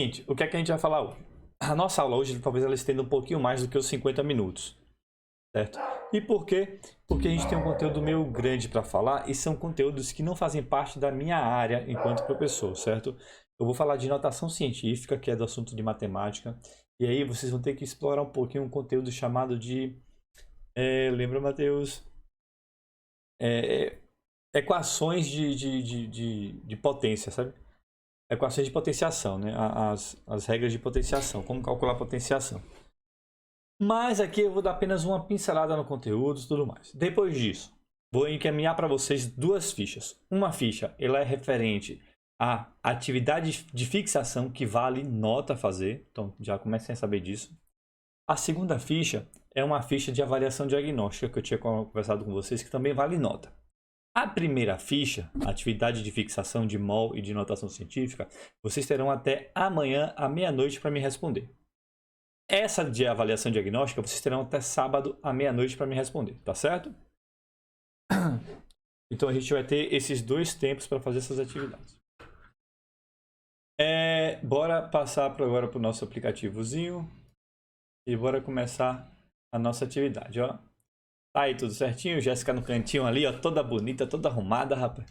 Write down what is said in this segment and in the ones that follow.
Gente, o que é que a gente vai falar hoje? A nossa aula hoje, talvez ela estenda um pouquinho mais do que os 50 minutos, certo? E por quê? Porque a gente tem um conteúdo meio grande para falar e são conteúdos que não fazem parte da minha área enquanto professor, certo? Eu vou falar de notação científica, que é do assunto de matemática, e aí vocês vão ter que explorar um pouquinho um conteúdo chamado de... lembra, Matheus? Equações de potência, sabe? Equações de potenciação, né? As regras de potenciação, como calcular a potenciação. Mas aqui eu vou dar apenas uma pincelada no conteúdo e tudo mais. Depois disso, vou encaminhar para vocês duas fichas. Uma ficha, ela é referente à atividade de fixação que vale nota fazer. Então, já comecem a saber disso. A segunda ficha é uma ficha de avaliação diagnóstica que eu tinha conversado com vocês, que também vale nota. A primeira ficha, atividade de fixação de mol e de notação científica, vocês terão até amanhã à meia-noite para me responder. Essa de avaliação diagnóstica, vocês terão até sábado à meia-noite para me responder, tá certo? Então a gente vai ter esses dois tempos para fazer essas atividades. Bora passar agora para o nosso aplicativozinho e bora começar a nossa atividade, ó. Tá aí tudo certinho, Jéssica no cantinho ali, ó, toda bonita, toda arrumada, rapaz.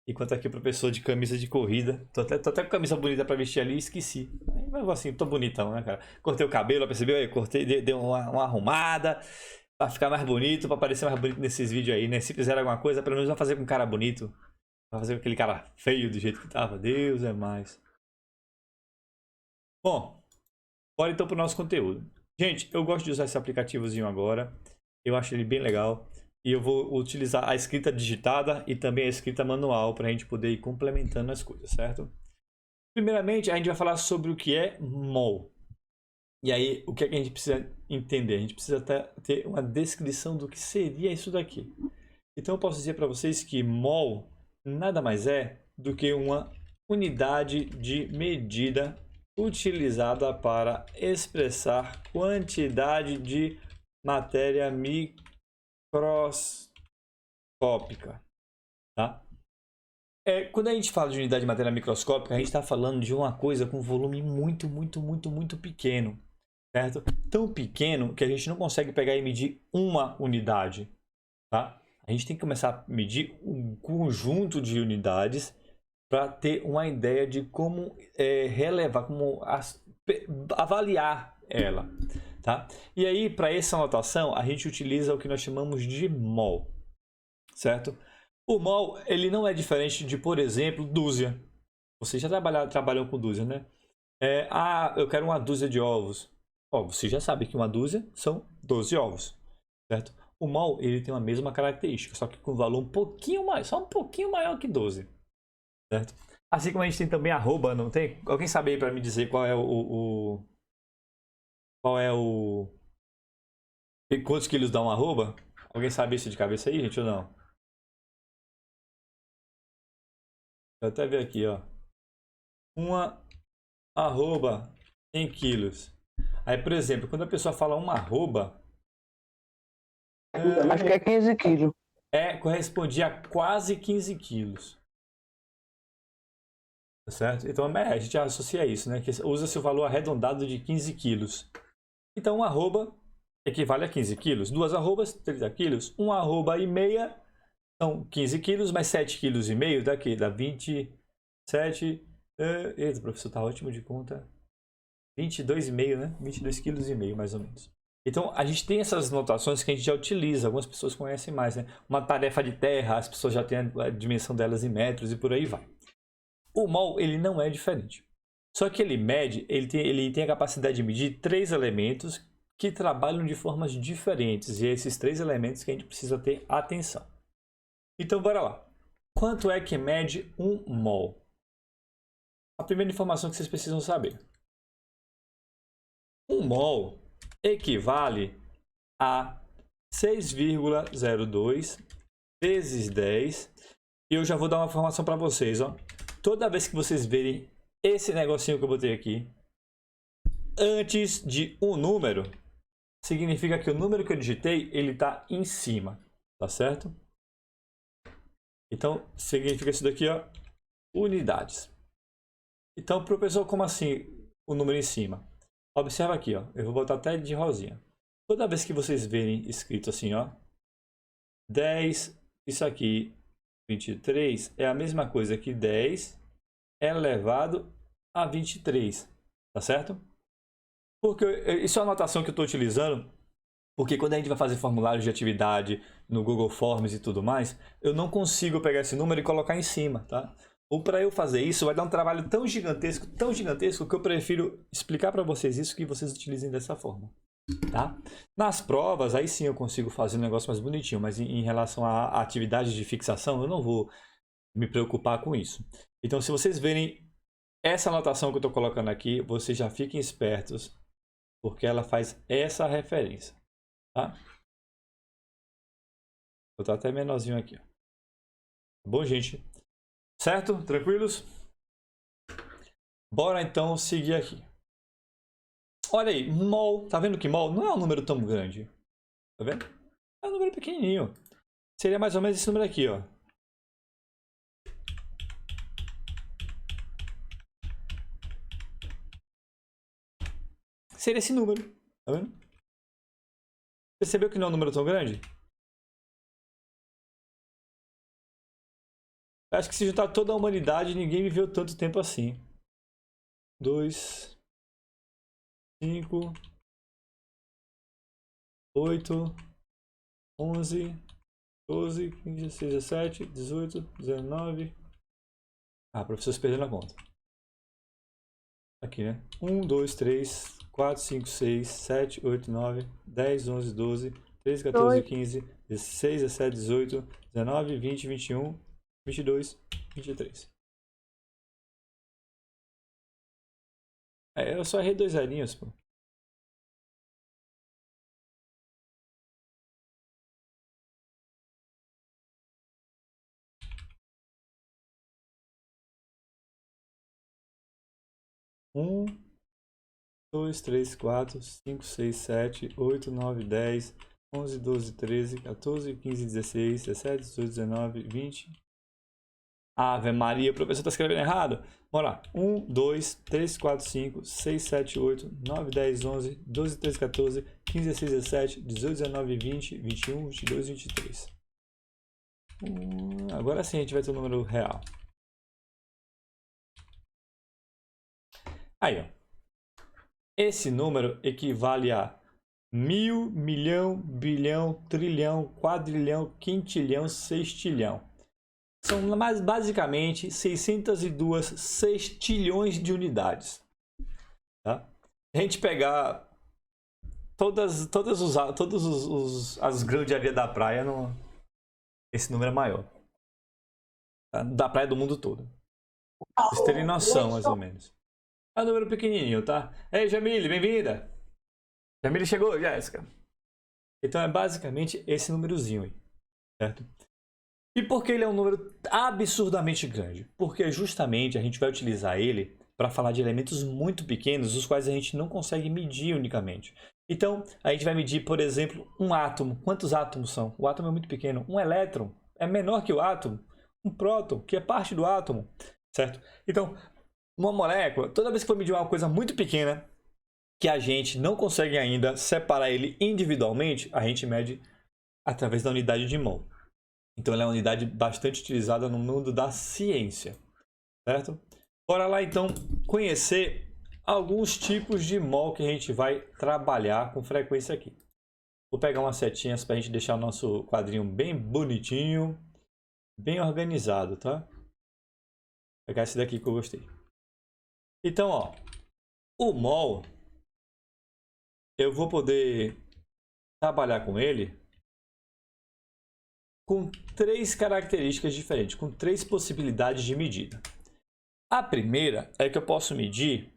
Enquanto aqui o professor de camisa de corrida. Tô até com camisa bonita pra vestir ali e esqueci. Mas assim, tô bonitão, né, cara? Cortei o cabelo, percebeu? Aí, cortei, dei uma arrumada pra ficar mais bonito, pra parecer mais bonito nesses vídeos aí, né? Se fizer alguma coisa, pelo menos vai fazer com um cara bonito. Vai fazer com aquele cara feio do jeito que tava. Deus é mais. Bom, bora então pro nosso conteúdo. Gente, eu gosto de usar esse aplicativozinho agora. Eu acho ele bem legal. E eu vou utilizar a escrita digitada e também a escrita manual para a gente poder ir complementando as coisas, certo? Primeiramente, a gente vai falar sobre o que é mol. E aí, o que é que a gente precisa entender? A gente precisa ter uma descrição do que seria isso daqui. Então, eu posso dizer para vocês que mol nada mais é do que uma unidade de medida utilizada para expressar quantidade de matéria microscópica, tá? Quando a gente fala de unidade de matéria microscópica, a gente está falando de uma coisa com volume muito pequeno, certo? Tão pequeno que a gente não consegue pegar e medir uma unidade, tá? A gente tem que começar a medir um conjunto de unidades para ter uma ideia de como relevar, como avaliar ela, tá? E aí, para essa notação, a gente utiliza o que nós chamamos de mol, certo? O mol, ele não é diferente de, por exemplo, dúzia. Você já trabalhou com dúzia, né? Eu quero uma dúzia de ovos. Ó, você já sabe que uma dúzia são 12 ovos, certo? O mol, ele tem a mesma característica, só que com valor um pouquinho mais, só um pouquinho maior que 12, certo? Assim como a gente tem também arroba, não tem? Alguém sabe aí para me dizer qual é qual é o... Quantos quilos dá um arroba? Alguém sabe isso de cabeça aí, gente, ou não? Vou até ver aqui, ó. Uma arroba em quilos. Aí, por exemplo, quando a pessoa fala uma arroba... Acho que é 15 quilos. Correspondia a quase 15 quilos. Tá certo? Então, a gente associa isso, né? Que usa-se o valor arredondado de 15 quilos. Então, uma arroba equivale a 15 quilos. Duas arrobas, 30 quilos. Uma arroba e meia são 15 quilos, mais 7 quilos e meio daqui, dá 27... Eita, o professor tá ótimo de conta. 22,5, né? 22 quilos e meio, mais ou menos. Então, a gente tem essas notações que a gente já utiliza. Algumas pessoas conhecem mais, né? Uma tarefa de terra, as pessoas já têm a dimensão delas em metros e por aí vai. O mol, ele não é diferente. Só que ele mede, ele tem a capacidade de medir 3 elementos que trabalham de formas diferentes. E é esses 3 elementos que a gente precisa ter atenção. Então, bora lá. Quanto é que mede um mol? A primeira informação que vocês precisam saber. Um mol equivale a 6,02 vezes 10. E eu já vou dar uma informação para vocês, ó. Toda vez que vocês verem esse negocinho que eu botei aqui, antes de um número, significa que o número que eu digitei, ele está em cima, tá certo? Então, significa isso daqui, ó, unidades. Então, professor, como assim? o número em cima. Observa aqui, ó. Eu vou botar até de rosinha. Toda vez que vocês verem escrito assim, ó, 10, isso aqui, 23, é a mesma coisa que 10 elevado a 23, tá certo? Porque isso é uma anotação que eu estou utilizando, porque quando a gente vai fazer formulários de atividade no Google Forms e tudo mais, eu não consigo pegar esse número e colocar em cima, tá? Ou para eu fazer isso, vai dar um trabalho tão gigantesco, que eu prefiro explicar para vocês isso, que vocês utilizem dessa forma, tá? Nas provas, aí sim eu consigo fazer um negócio mais bonitinho, mas em relação a atividades de fixação, eu não vou me preocupar com isso. Então, se vocês verem essa anotação que eu estou colocando aqui, vocês já fiquem espertos, porque ela faz essa referência, tá? Vou botar até menorzinho aqui, ó. Tá bom, gente? Certo? Tranquilos? Bora então seguir aqui. Olha aí, mol. Tá vendo que mol não é um número tão grande? Tá vendo? É um número pequenininho. Seria mais ou menos esse número aqui, ó. Seria esse número. Tá vendo? Percebeu que não é um número tão grande? Acho que se juntar toda a humanidade, ninguém viveu tanto tempo assim. 2, 5, 8, 11, 12, 15, 16, 17, 18, 19. Ah, professor, se perdendo a conta. Aqui, né? 1, 2, 3, 4, 5, 6, 7, 8, 9, 10, 11, 12, 13, 14, 15, 16, 17, 18, 19, 20, 21, 22, 23. Eu só errei 2 zerinhos, pô. Um, 2, 3, 4, 5, 6, 7, 8, 9, 10, 11, 12, 13, 14, 15, 16, 17, 18, 19, 20. Ave Maria, o professor está escrevendo errado. Bora lá. 1, 2, 3, 4, 5, 6, 7, 8, 9, 10, 11, 12, 13, 14, 15, 16, 17, 18, 19, 20, 21, 22, 23. Agora sim a gente vai ter o número real. Aí, ó. Esse número equivale a 1000, milhão, bilhão, trilhão, quadrilhão, quintilhão, sextilhão. São mais basicamente 602 sextilhões de unidades. Tá? Se a gente pegar todas as grãos de areia da praia, esse número é maior. Tá? Da praia do mundo todo. Pra vocês terem noção, mais ou menos. É um número pequenininho, tá? Ei, Jamile, bem-vinda! Jamile chegou, Jéssica. Então é basicamente esse númerozinho aí, certo? E por que ele é um número absurdamente grande? Porque justamente a gente vai utilizar ele para falar de elementos muito pequenos, os quais a gente não consegue medir unicamente. Então, a gente vai medir, por exemplo, um átomo. Quantos átomos são? O átomo é muito pequeno. Um elétron é menor que o átomo. Um próton, que é parte do átomo, certo? Então, uma molécula, toda vez que for medir uma coisa muito pequena, que a gente não consegue ainda separar ele individualmente, a gente mede através da unidade de mol. Então, ela é uma unidade bastante utilizada no mundo da ciência, certo? Bora lá, então, conhecer alguns tipos de mol que a gente vai trabalhar com frequência aqui. Vou pegar umas setinhas para a gente deixar o nosso quadrinho bem bonitinho, bem organizado, tá? Vou pegar esse daqui que eu gostei. Então, ó, o mol, eu vou poder trabalhar com ele com 3 características diferentes, com 3 possibilidades de medida. A primeira é que eu posso medir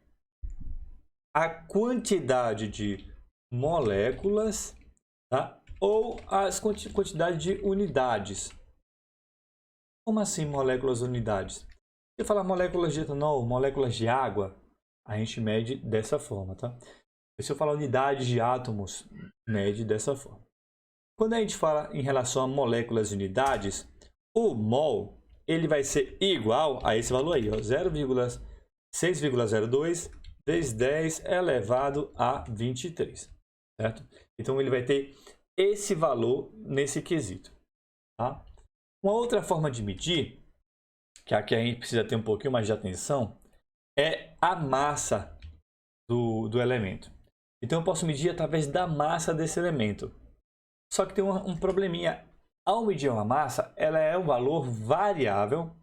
a quantidade de moléculas, tá? Ou a quantidade de unidades. Como assim moléculas unidades? Se eu falar moléculas de etanol, moléculas de água, a gente mede dessa forma, tá? E se eu falar unidades de átomos, mede dessa forma. Quando a gente fala em relação a moléculas e unidades, o mol ele vai ser igual a esse valor aí, 0,6,02 vezes 10 elevado a 23, certo? Então ele vai ter esse valor nesse quesito, tá? Uma outra forma de medir, que aqui a gente precisa ter um pouquinho mais de atenção, é a massa do elemento. Então eu posso medir através da massa desse elemento. Só que tem um probleminha. Ao medir uma massa, ela é um valor variável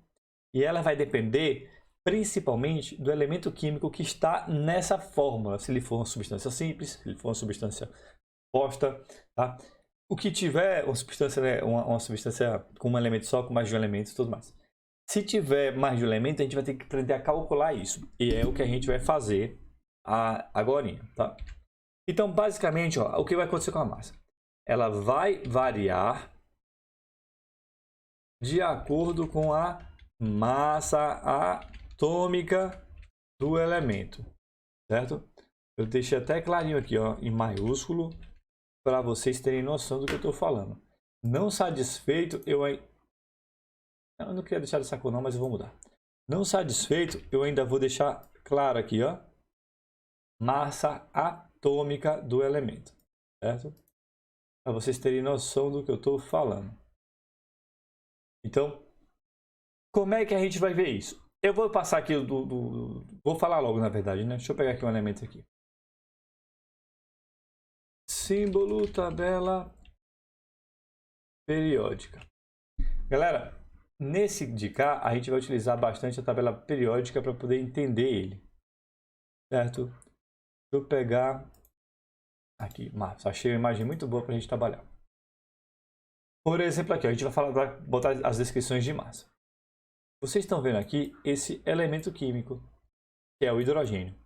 e ela vai depender principalmente do elemento químico que está nessa fórmula. Se ele for uma substância simples, se ele for uma substância composta, tá? O que tiver uma substância, né, uma substância com um elemento só, com mais de um elemento e tudo mais. Se tiver mais de um elemento, a gente vai ter que aprender a calcular isso. E é o que a gente vai fazer agora, tá? Então, basicamente, ó, o que vai acontecer com a massa? Ela vai variar de acordo com a massa atômica do elemento, certo? Eu deixei até clarinho aqui, ó, em maiúsculo, para vocês terem noção do que eu estou falando. Não satisfeito, eu não queria deixar dessa cor não, mas eu vou mudar. Não satisfeito, eu ainda vou deixar claro aqui, ó, massa atômica do elemento, certo? Para vocês terem noção do que eu estou falando. Então, como é que a gente vai ver isso? Eu vou passar aqui vou falar logo, na verdade, né? Deixa eu pegar aqui um elemento aqui. Símbolo, tabela periódica. Galera, nesse de cá, a gente vai utilizar bastante a tabela periódica para poder entender ele. Certo? Deixa eu pegar aqui, massa. Achei uma imagem muito boa para a gente trabalhar. Por exemplo, aqui, ó, a gente vai botar as descrições de massa. Vocês estão vendo aqui esse elemento químico, que é o hidrogênio.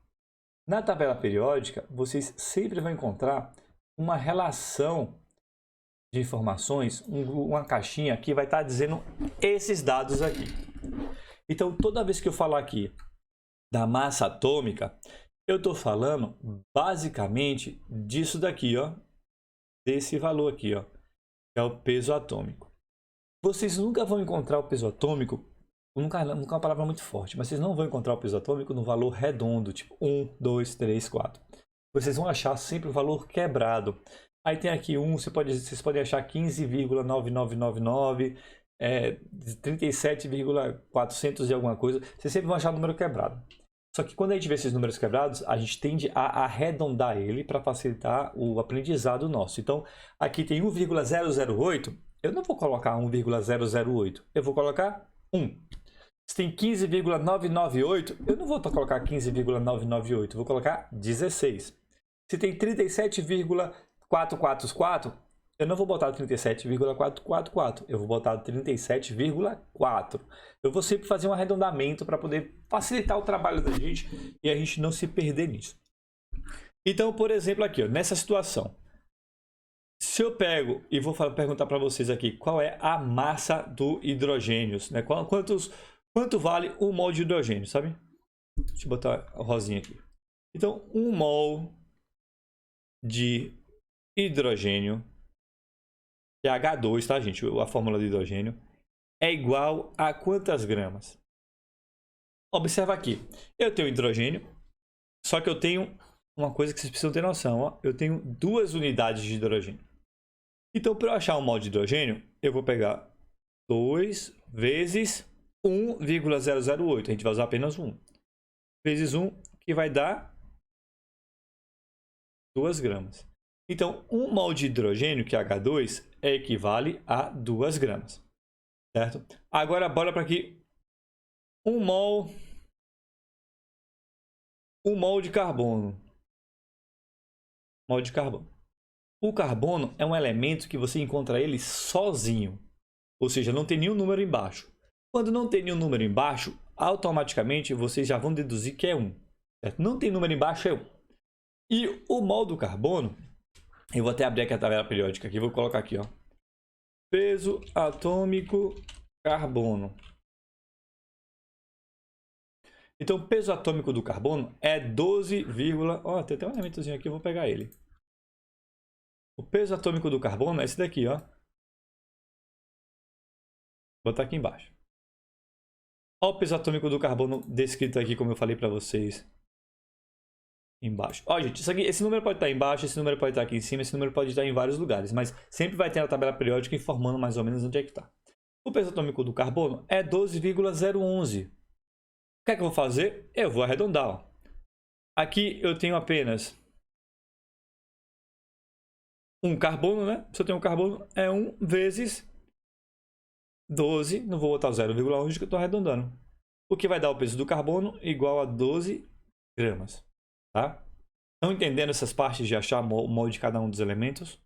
Na tabela periódica, vocês sempre vão encontrar uma relação de informações, uma caixinha que vai estar dizendo esses dados aqui. Então, toda vez que eu falar aqui da massa atômica, eu estou falando basicamente disso daqui, ó, desse valor aqui, ó, que é o peso atômico. Vocês nunca vão encontrar o peso atômico, nunca é uma palavra muito forte, mas vocês não vão encontrar o peso atômico no valor redondo, tipo 1, 2, 3, 4. Vocês vão achar sempre o valor quebrado. Aí tem aqui vocês podem achar 15,9999, 37,400 e alguma coisa. Vocês sempre vão achar o número quebrado. Só que quando a gente vê esses números quebrados, a gente tende a arredondar ele para facilitar o aprendizado nosso. Então, aqui tem 1,008, eu não vou colocar 1,008, eu vou colocar 1. Se tem 15,998, eu não vou colocar 15,998, eu vou colocar 16. Se tem 37,444, eu não vou botar 37,444, eu vou botar 37,4. Eu vou sempre fazer um arredondamento para poder facilitar o trabalho da gente e a gente não se perder nisso. Então, por exemplo, aqui, ó, nessa situação, se eu pego e vou perguntar para vocês aqui qual é a massa do hidrogênio, né? Quanto vale 1 mol de hidrogênio, sabe? Deixa eu botar a rosinha aqui. Então, 1 mol de hidrogênio, que é H2, tá, gente? A fórmula do hidrogênio é igual a quantas gramas? Observa aqui. Eu tenho hidrogênio, só que eu tenho uma coisa que vocês precisam ter noção. Ó. Eu tenho 2 unidades de hidrogênio. Então, para eu achar 1 mol de hidrogênio, eu vou pegar 2 vezes 1,008. A gente vai usar apenas 1. Vezes 1, que vai dar 2 gramas. Então, 1 mol de hidrogênio, que é H2, equivale a 2 gramas. Certo? Agora, bora para aqui. 1 mol de carbono. Mol de carbono. O carbono é um elemento que você encontra ele sozinho. Ou seja, não tem nenhum número embaixo. Quando não tem nenhum número embaixo, automaticamente vocês já vão deduzir que é 1. Certo? Não tem número embaixo, é 1. E o mol do carbono, eu vou até abrir aqui a tabela periódica aqui, vou colocar aqui, ó. Peso atômico carbono. Então, o peso atômico do carbono é 12, ó, tem até um elementozinho aqui, eu vou pegar ele. O peso atômico do carbono é esse daqui, ó. Vou botar aqui embaixo. Olha o peso atômico do carbono descrito aqui, como eu falei para vocês. embaixo. Ó, gente, esse número pode estar embaixo, esse número pode estar aqui em cima, esse número pode estar em vários lugares, mas sempre vai ter a tabela periódica informando mais ou menos onde é que está. O peso atômico do carbono é 12,011. O que é que eu vou fazer? Eu vou arredondar. Ó. Aqui eu tenho apenas um carbono, né? Se eu tenho um carbono, é 1 vezes 12. Não vou botar o 0,11 que eu estou arredondando. O que vai dar o peso do carbono igual a 12 gramas. Tá? Estão entendendo essas partes de achar o mol de cada um dos elementos?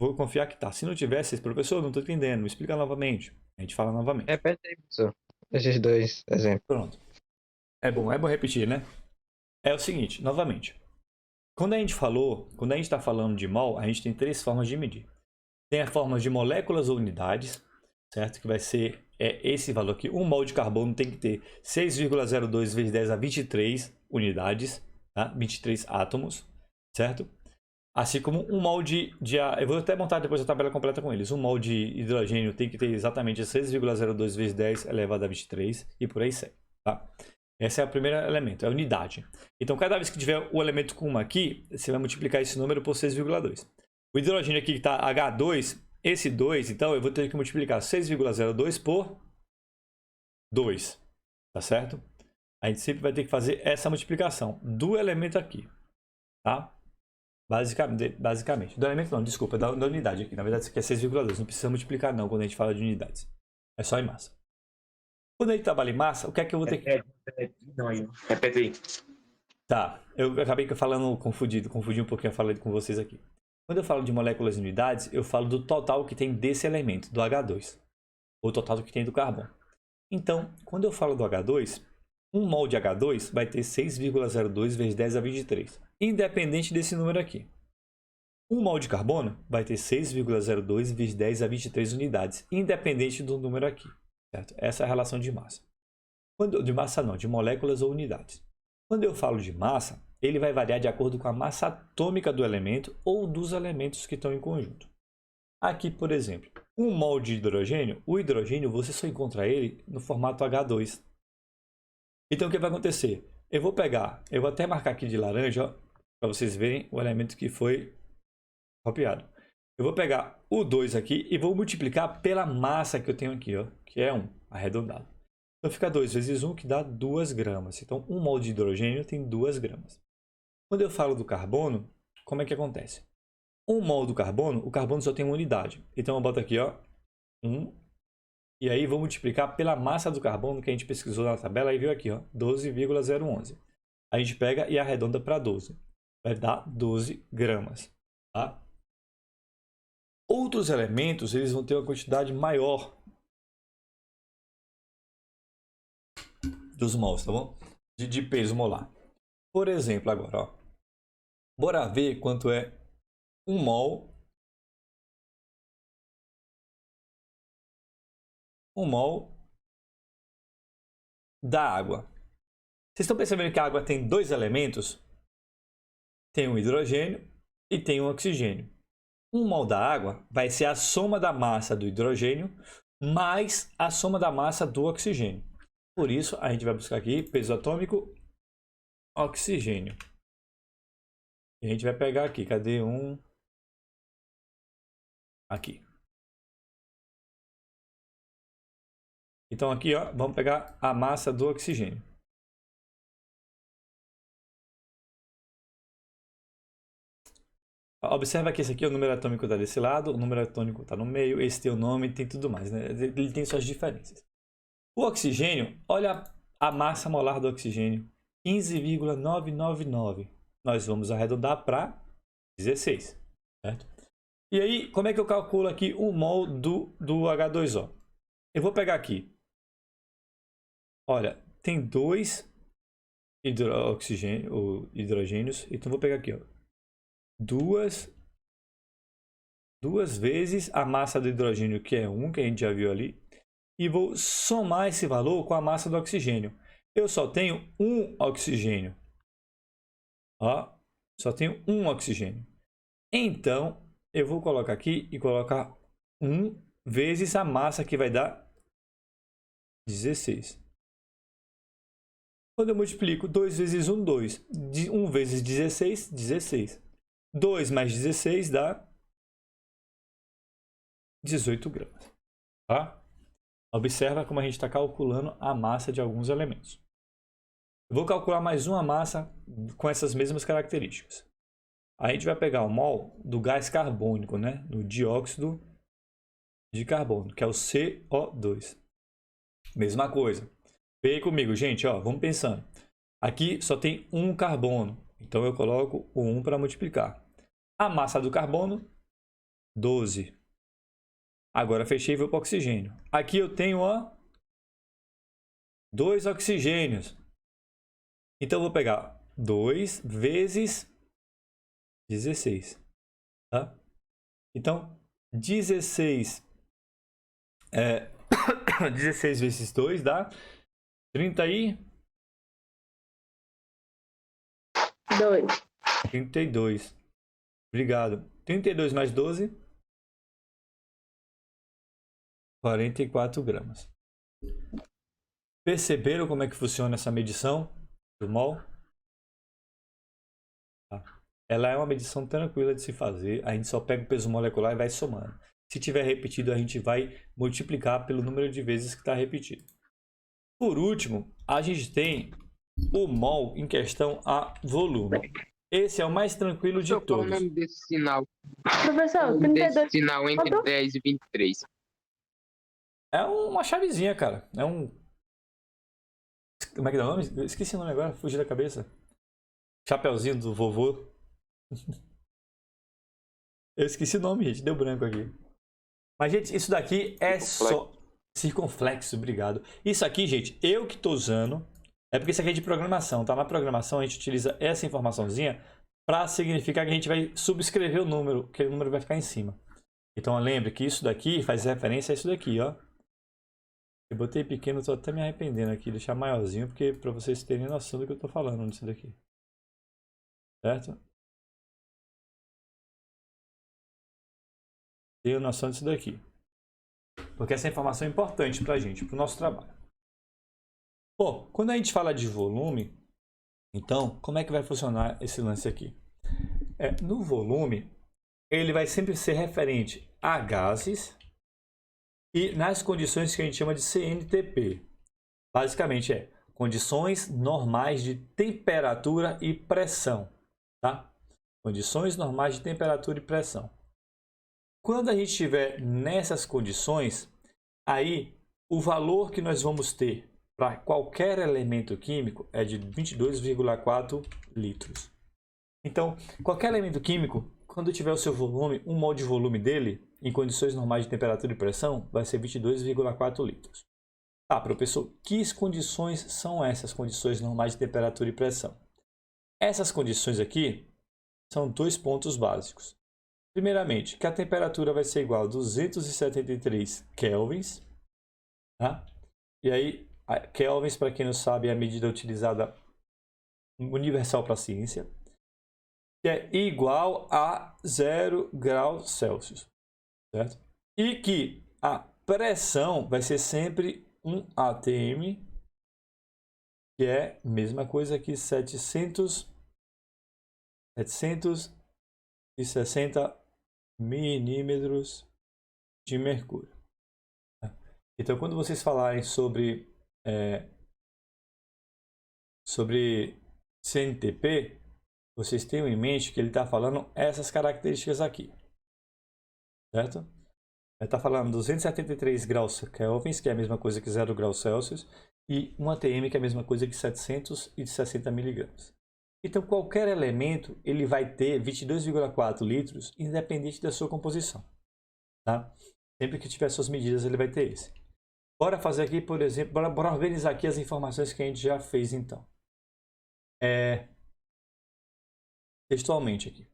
Vou confiar que tá. Se não tivesse, professor, não estou entendendo. Me explica novamente. A gente fala novamente. Repete aí, professor. Esses dois exemplos. Pronto. É bom repetir, né? É o seguinte, novamente. Quando a gente está falando de mol, a gente tem 3 formas de medir. Tem a forma de moléculas ou unidades, certo? Que vai ser esse valor aqui. 1 mol de carbono tem que ter 6,02 vezes 10 a 23 unidades, tá? 23 átomos, certo? Assim como 1 mol eu vou até montar depois a tabela completa com eles. 1 mol de hidrogênio tem que ter exatamente 6,02 vezes 10 elevado a 23 e por aí segue, tá? Esse é o primeiro elemento, é a unidade. Então, cada vez que tiver o elemento com 1 aqui, você vai multiplicar esse número por 6,2. O hidrogênio aqui que está H2, esse 2, então eu vou ter que multiplicar 6,02 por 2, tá certo? A gente sempre vai ter que fazer essa multiplicação do elemento aqui, tá? Basicamente. Do elemento não, desculpa, da unidade aqui. Na verdade, isso aqui é 6,2, não precisa multiplicar não quando a gente fala de unidades. É só em massa. Quando a gente trabalha em massa, o que é que eu vou ter que... Repete aí. Tá, eu acabei falando confundi um pouquinho a fala com vocês aqui. Quando eu falo de moléculas e unidades, eu falo do total que tem desse elemento, do H2. Ou total que tem do carbono. Então, quando eu falo do H2, 1 mol de H2 vai ter 6,02 vezes 10 a 23. Independente desse número aqui. 1 mol de carbono vai ter 6,02 vezes 10 a 23 unidades. Independente do número aqui. Certo? Essa é a relação de massa. De massa não, de moléculas ou unidades. Quando eu falo de massa, ele vai variar de acordo com a massa atômica do elemento ou dos elementos que estão em conjunto. Aqui, por exemplo, 1 mol de hidrogênio, o hidrogênio você só encontra ele no formato H2. Então, o que vai acontecer? Eu vou até marcar aqui de laranja, para vocês verem o elemento que foi copiado. Eu vou pegar o 2 aqui e vou multiplicar pela massa que eu tenho aqui, ó, que é 1, arredondado. Então fica 2 vezes 1, que dá 2 gramas. Então 1 mol de hidrogênio tem 2 gramas. Quando eu falo do carbono, como é que acontece? 1 mol do carbono, o carbono só tem uma unidade. Então eu boto aqui, ó, 1. E aí vou multiplicar pela massa do carbono que a gente pesquisou na tabela e viu aqui, ó, 12,011. A gente pega e arredonda para 12. Vai dar 12 gramas, tá? Outros elementos, eles vão ter uma quantidade maior dos mols, tá bom? De peso molar. Por exemplo, agora, ó. Bora ver quanto é 1 mol. 1 mol da água. Vocês estão percebendo que a água tem 2 elementos? Tem um hidrogênio e tem um oxigênio. 1 mol da água vai ser a soma da massa do hidrogênio mais a soma da massa do oxigênio. Por isso, a gente vai buscar aqui peso atômico, oxigênio. E a gente vai pegar aqui, cadê um? Aqui. Então aqui, ó, vamos pegar a massa do oxigênio. Observa que esse aqui é o número atômico está desse lado, o número atômico está no meio, esse tem o nome, tem tudo mais, né? Ele tem suas diferenças. O oxigênio, olha a massa molar do oxigênio, 15,999. Nós vamos arredondar para 16, certo? E aí, como é que eu calculo aqui o mol do H2O? Eu vou pegar aqui. Olha, tem 2 hidrogênios, então vou pegar aqui, ó. Duas vezes a massa do hidrogênio, que é 1, que a gente já viu ali, e vou somar esse valor com a massa do oxigênio. Eu só tenho um oxigênio. Ó, só tenho um oxigênio. Então, eu vou colocar aqui e colocar 1 vezes a massa, que vai dar 16. Quando eu multiplico 2 vezes 1, 2. 1 vezes 16, 16. 2 mais 16 dá 18 gramas. Tá? Observa como a gente está calculando a massa de alguns elementos. Eu vou calcular mais uma massa com essas mesmas características. A gente vai pegar o mol do gás carbônico, né? Do dióxido de carbono, que é o CO2. Mesma coisa. Vem comigo, gente, ó, vamos pensando. Aqui só tem um carbono, então eu coloco o 1 para multiplicar. A massa do carbono, 12. Agora fechei e vou para o oxigênio. Aqui eu tenho, ó, 2 oxigênios. Então eu vou pegar 2 vezes 16. Tá? Então, 16 16 vezes 2 dá 32. Obrigado. 32 mais 12, 44 gramas. Perceberam como é que funciona essa medição do mol? Tá. Ela é uma medição tranquila de se fazer. A gente só pega o peso molecular e vai somando. Se tiver repetido, a gente vai multiplicar pelo número de vezes que está repetido. Por último, a gente tem o mol em questão a volume. Esse é o mais tranquilo de Qual o todos. nome desse sinal? Professor, O nome desse 32. sinal entre Quanto? 10 e 23. É uma chavezinha, cara. É um... Como é que dá o nome? Eu esqueci o nome agora, fugiu da cabeça. Chapeuzinho do vovô. Eu esqueci o nome, gente. Deu branco aqui. Mas, gente, isso daqui é só... Circunflexo, obrigado. Isso aqui, gente, eu que estou usando... É porque isso aqui é de programação, tá? Na programação a gente utiliza essa informaçãozinha para significar que a gente vai subscrever o número, que o número vai ficar em cima. Então, lembre que isso daqui faz referência a isso daqui, ó. Eu botei pequeno, estou até me arrependendo aqui, deixar maiorzinho, porque para vocês terem noção do que eu estou falando disso daqui. Certo? Tenho noção disso daqui. Porque essa informação é importante para a gente, para o nosso trabalho. Bom, quando a gente fala de volume, então, como é que vai funcionar esse lance aqui? No volume, ele vai sempre ser referente a gases e nas condições que a gente chama de CNTP. Basicamente condições normais de temperatura e pressão, tá? Condições normais de temperatura e pressão. Quando a gente estiver nessas condições, aí o valor que nós vamos ter para qualquer elemento químico é de 22,4 litros. Então, qualquer elemento químico, quando tiver o seu volume, um mol de volume dele, em condições normais de temperatura e pressão, vai ser 22,4 litros. Tá, professor, que condições são essas condições normais de temperatura e pressão? Essas condições aqui são 2 pontos básicos. Primeiramente, que a temperatura vai ser igual a 273 kelvins, tá? E aí, kelvins, para quem não sabe, é a medida utilizada universal para a ciência, que é igual a 0 graus Celsius, certo? E que a pressão vai ser sempre um atm, que é a mesma coisa que 760 milímetros de mercúrio. Então, quando vocês falarem sobre CNTP, vocês tenham em mente que ele está falando essas características aqui, certo? Ele está falando 273 graus kelvins, que é a mesma coisa que 0 graus Celsius, e 1 atm, que é a mesma coisa que 760 miligramas. Então, qualquer elemento ele vai ter 22,4 litros, independente da sua composição, tá? Sempre que tiver suas medidas, ele vai ter esse. Bora fazer aqui, por exemplo, bora organizar aqui as informações que a gente já fez, então. Textualmente aqui.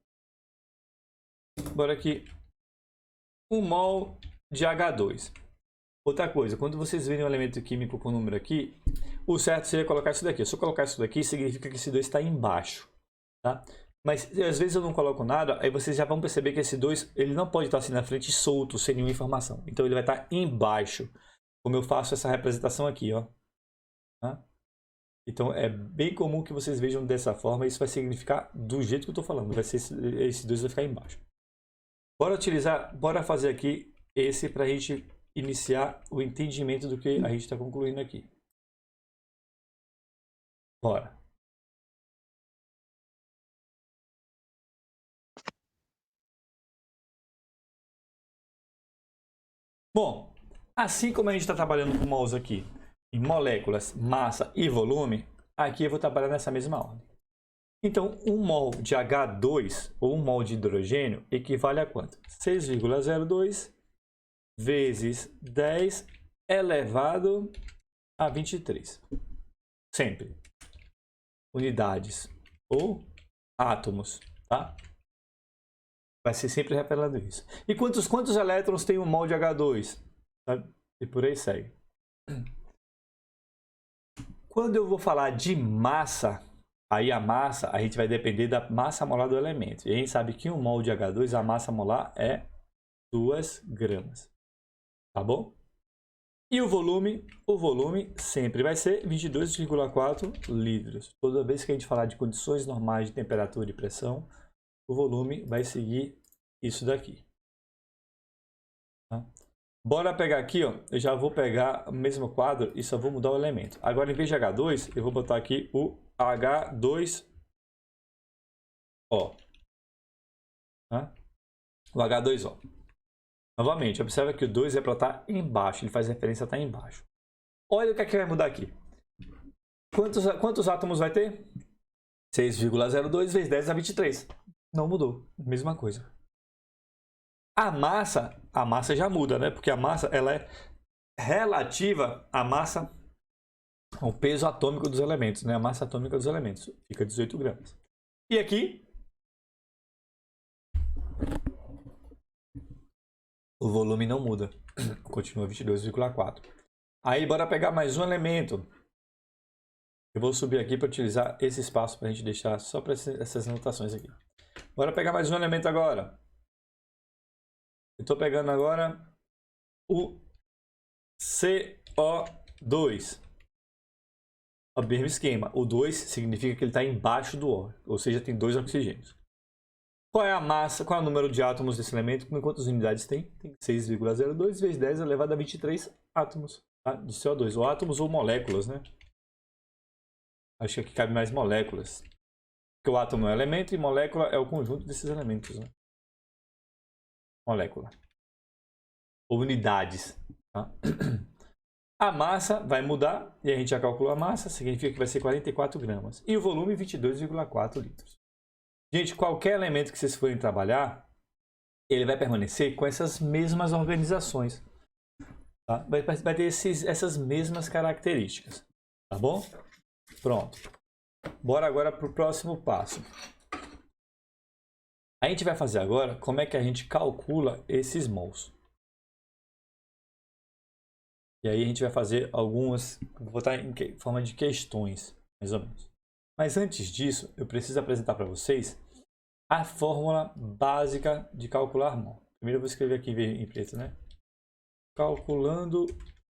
Bora aqui. 1 mol de H2. Outra coisa, quando vocês verem um elemento químico com número aqui, o certo seria colocar isso daqui. Se eu colocar isso daqui, significa que esse 2 está embaixo, tá? Mas às vezes eu não coloco nada, aí vocês já vão perceber que esse 2 ele não pode estar assim na frente solto, sem nenhuma informação. Então ele vai estar embaixo, como eu faço essa representação aqui, ó. Tá? Então é bem comum que vocês vejam dessa forma. Isso vai significar do jeito que eu estou falando. Vai ser esse 2 vai ficar embaixo. Bora fazer aqui esse para a gente iniciar o entendimento do que a gente está concluindo aqui. Bora. Bom, assim como a gente está trabalhando com mols aqui em moléculas, massa e volume, aqui eu vou trabalhar nessa mesma ordem. Então, 1 mol de H2 ou 1 mol de hidrogênio equivale a quanto? 6,02 vezes 10 elevado a 23. Sempre. Unidades ou átomos, tá? Vai ser sempre revelando isso. E quantos elétrons tem 1 mol de H2? Sabe? E por aí segue. Quando eu vou falar de massa, aí a massa, a gente vai depender da massa molar do elemento. E a gente sabe que 1 mol de H2, a massa molar é 2 gramas. Tá bom? E o volume sempre vai ser 22,4 litros. Toda vez que a gente falar de condições normais de temperatura e pressão, o volume vai seguir isso daqui. Tá? Bora pegar aqui, ó. Eu já vou pegar o mesmo quadro e só vou mudar o elemento. Agora, em vez de H2, eu vou botar aqui o H2O. Tá? O H2O. Novamente, observa que o 2 é para estar embaixo. Ele faz referência a estar embaixo. Olha o que é que vai mudar aqui. Quantos átomos vai ter? 6,02 vezes 10 a 23. Não mudou. Mesma coisa. A massa já muda, né? Porque a massa ela é relativa à massa, ao peso atômico dos elementos, né? A massa atômica dos elementos fica 18 gramas. E aqui o volume não muda, continua 22,4. Aí bora pegar mais um elemento. Eu vou subir aqui para utilizar esse espaço para a gente deixar só para essas anotações aqui. Bora pegar mais um elemento agora. Eu estou pegando agora o CO2. O mesmo esquema. O 2 significa que ele está embaixo do O, ou seja, tem 2 oxigênios. Qual é a massa, qual é o número de átomos desse elemento? Quantas unidades tem? Tem 6,02 vezes 10 elevado a 23 átomos, tá? De CO2. Ou átomos ou moléculas, né? Acho que aqui cabe mais moléculas. Porque o átomo é um elemento e molécula é o conjunto desses elementos, né? Molécula. Ou unidades. Tá? A massa vai mudar, e a gente já calculou a massa, significa que vai ser 44 gramas. E o volume, 22,4 litros. Gente, qualquer elemento que vocês forem trabalhar, ele vai permanecer com essas mesmas organizações. Tá? Vai ter essas mesmas características. Tá bom? Pronto. Bora agora para o próximo passo. A gente vai fazer agora como é que a gente calcula esses mols. E aí a gente vai fazer algumas, vou botar em forma de questões, mais ou menos. Mas antes disso, eu preciso apresentar para vocês a fórmula básica de calcular mol. Primeiro eu vou escrever aqui em preto, né? Calculando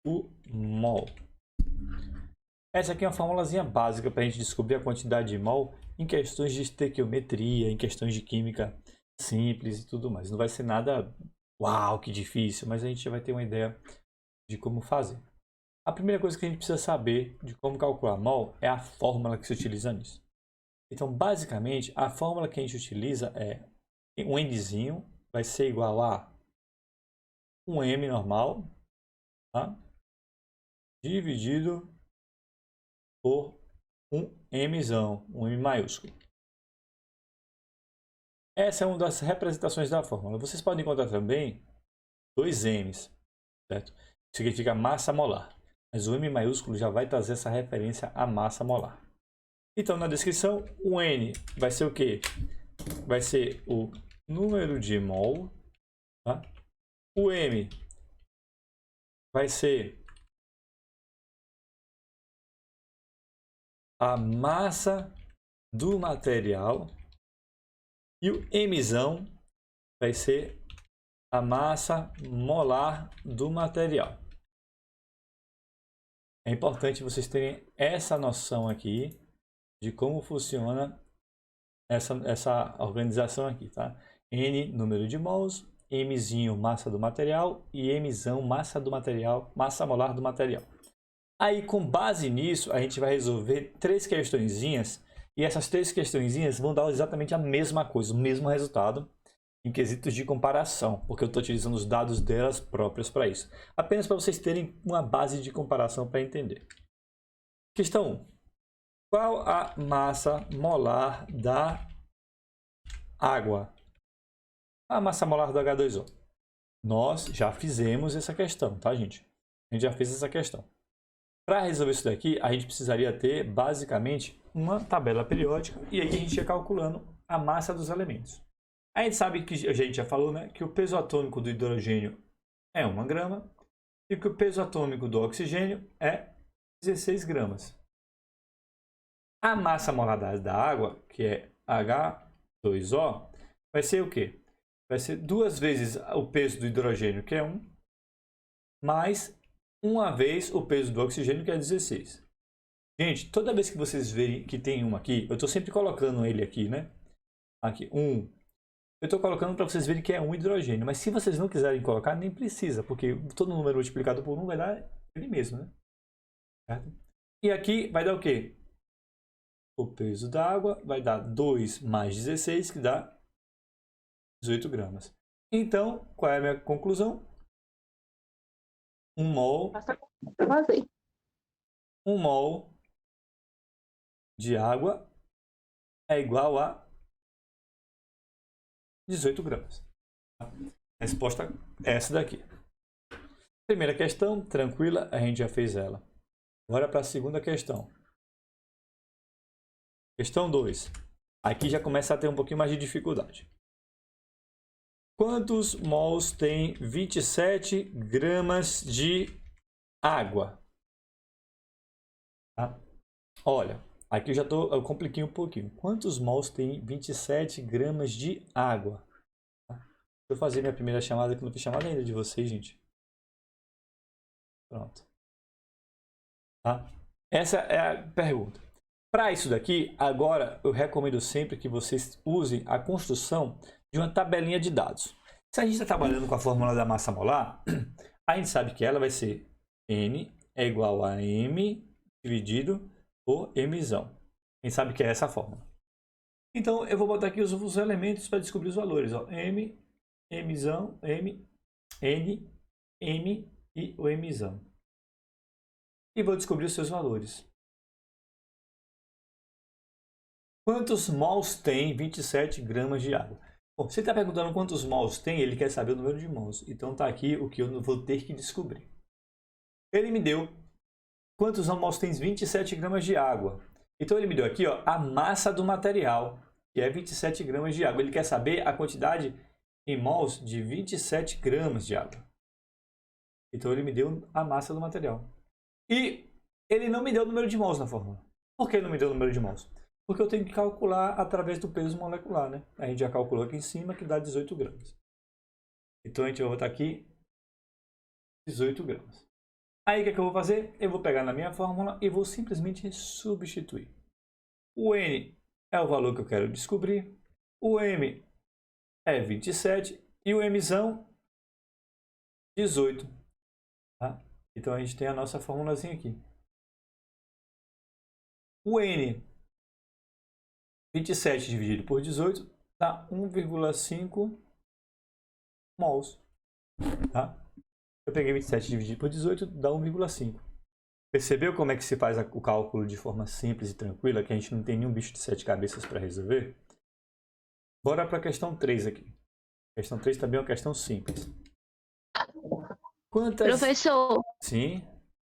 o mol. Essa aqui é uma formulazinha básica para a gente descobrir a quantidade de mol em questões de estequiometria, em questões de química simples e tudo mais. Não vai ser nada, uau, que difícil, mas a gente vai ter uma ideia de como fazer. A primeira coisa que a gente precisa saber de como calcular mol é a fórmula que se utiliza nisso. Então, basicamente, a fórmula que a gente utiliza é um Nzinho vai ser igual a um M normal, tá? Dividido por um Mzão, um M maiúsculo. Essa é uma das representações da fórmula. Vocês podem encontrar também dois M's, certo? Significa massa molar. Mas o M maiúsculo já vai trazer essa referência à massa molar. Então, na descrição, o N vai ser o quê? Vai ser o número de mol. Tá? O M vai ser a massa do material. E o Mzão vai ser a massa molar do material. é importante vocês terem essa noção aqui de como funciona essa organização aqui, tá? N, número de mols, Mzinho, massa do material, e Mzão, massa do material, massa molar do material. Aí, com base nisso, a gente vai resolver 3 questõezinhas, e essas 3 questõezinhas vão dar exatamente a mesma coisa, o mesmo resultado, em quesitos de comparação, porque eu estou utilizando os dados delas próprias para isso. Apenas para vocês terem uma base de comparação para entender. Questão 1. Qual a massa molar da água? A massa molar do H2O. Nós já fizemos essa questão, tá, gente? A gente já fez essa questão. Para resolver isso daqui, a gente precisaria ter, basicamente, uma tabela periódica e aí a gente ia calculando a massa dos elementos. A gente sabe que a gente já falou, né, que o peso atômico do hidrogênio é 1 grama e que o peso atômico do oxigênio é 16 gramas. A massa molar da água, que é H2O, vai ser o quê? Vai ser 2 vezes o peso do hidrogênio, que é 1, mais 1 vez o peso do oxigênio, que é 16. Gente, toda vez que vocês verem que tem 1 aqui, eu estou sempre colocando ele aqui, né? Aqui, 1. Eu estou colocando para vocês verem que é 1 hidrogênio, mas se vocês não quiserem colocar, nem precisa, porque todo número multiplicado por 1 vai dar ele mesmo, né? Certo? E aqui vai dar o quê? O peso da água vai dar 2 mais 16, que dá 18 gramas. Então, qual é a minha conclusão? 1 mol de água é igual a 18 gramas. A resposta é essa daqui. Primeira questão, tranquila, a gente já fez ela. Agora para a segunda questão. Questão 2. Aqui já começa a ter um pouquinho mais de dificuldade. Quantos mols tem 27 gramas de água? Tá? Olha, aqui eu compliquei um pouquinho. Quantos mols tem 27 gramas de água? Deixa eu fazer minha primeira chamada, que não fiz chamada ainda de vocês, gente. Pronto. Tá? Essa é a pergunta. Para isso daqui, agora eu recomendo sempre que vocês usem a construção de uma tabelinha de dados. Se a gente está trabalhando com a fórmula da massa molar, a gente sabe que ela vai ser N é igual a M dividido por Mzão. A gente sabe que é essa a fórmula. Então, eu vou botar aqui os elementos para descobrir os valores. Ó. M, Mzão, M, N, M e o Mzão. E vou descobrir os seus valores. Quantos mols tem 27 gramas de água? Bom, se ele está perguntando quantos mols tem, ele quer saber o número de mols. Então está aqui o que eu vou ter que descobrir. Ele me deu quantos mols tem 27 gramas de água. Então ele me deu aqui, ó, a massa do material, que é 27 gramas de água. Ele quer saber a quantidade em mols de 27 gramas de água. Então ele me deu a massa do material. E ele não me deu o número de mols na fórmula. Por que ele não me deu o número de mols? Porque eu tenho que calcular através do peso molecular, né? A gente já calculou aqui em cima que dá 18 gramas. Então a gente vai botar aqui 18 gramas. Aí o que é que eu vou fazer? Eu vou pegar na minha fórmula e vou simplesmente substituir. O N é o valor que eu quero descobrir. O M é 27 e o Mzão 18. Tá? Então a gente tem a nossa formulazinha aqui. O N 27 dividido por 18 dá 1,5 mols. Tá? Eu peguei 27 dividido por 18, dá 1,5. Percebeu como é que se faz o cálculo de forma simples e tranquila, que a gente não tem nenhum bicho de 7 cabeças para resolver? Bora para a questão 3 aqui. A questão 3 também é uma questão simples. Quantas... Professor, Sim?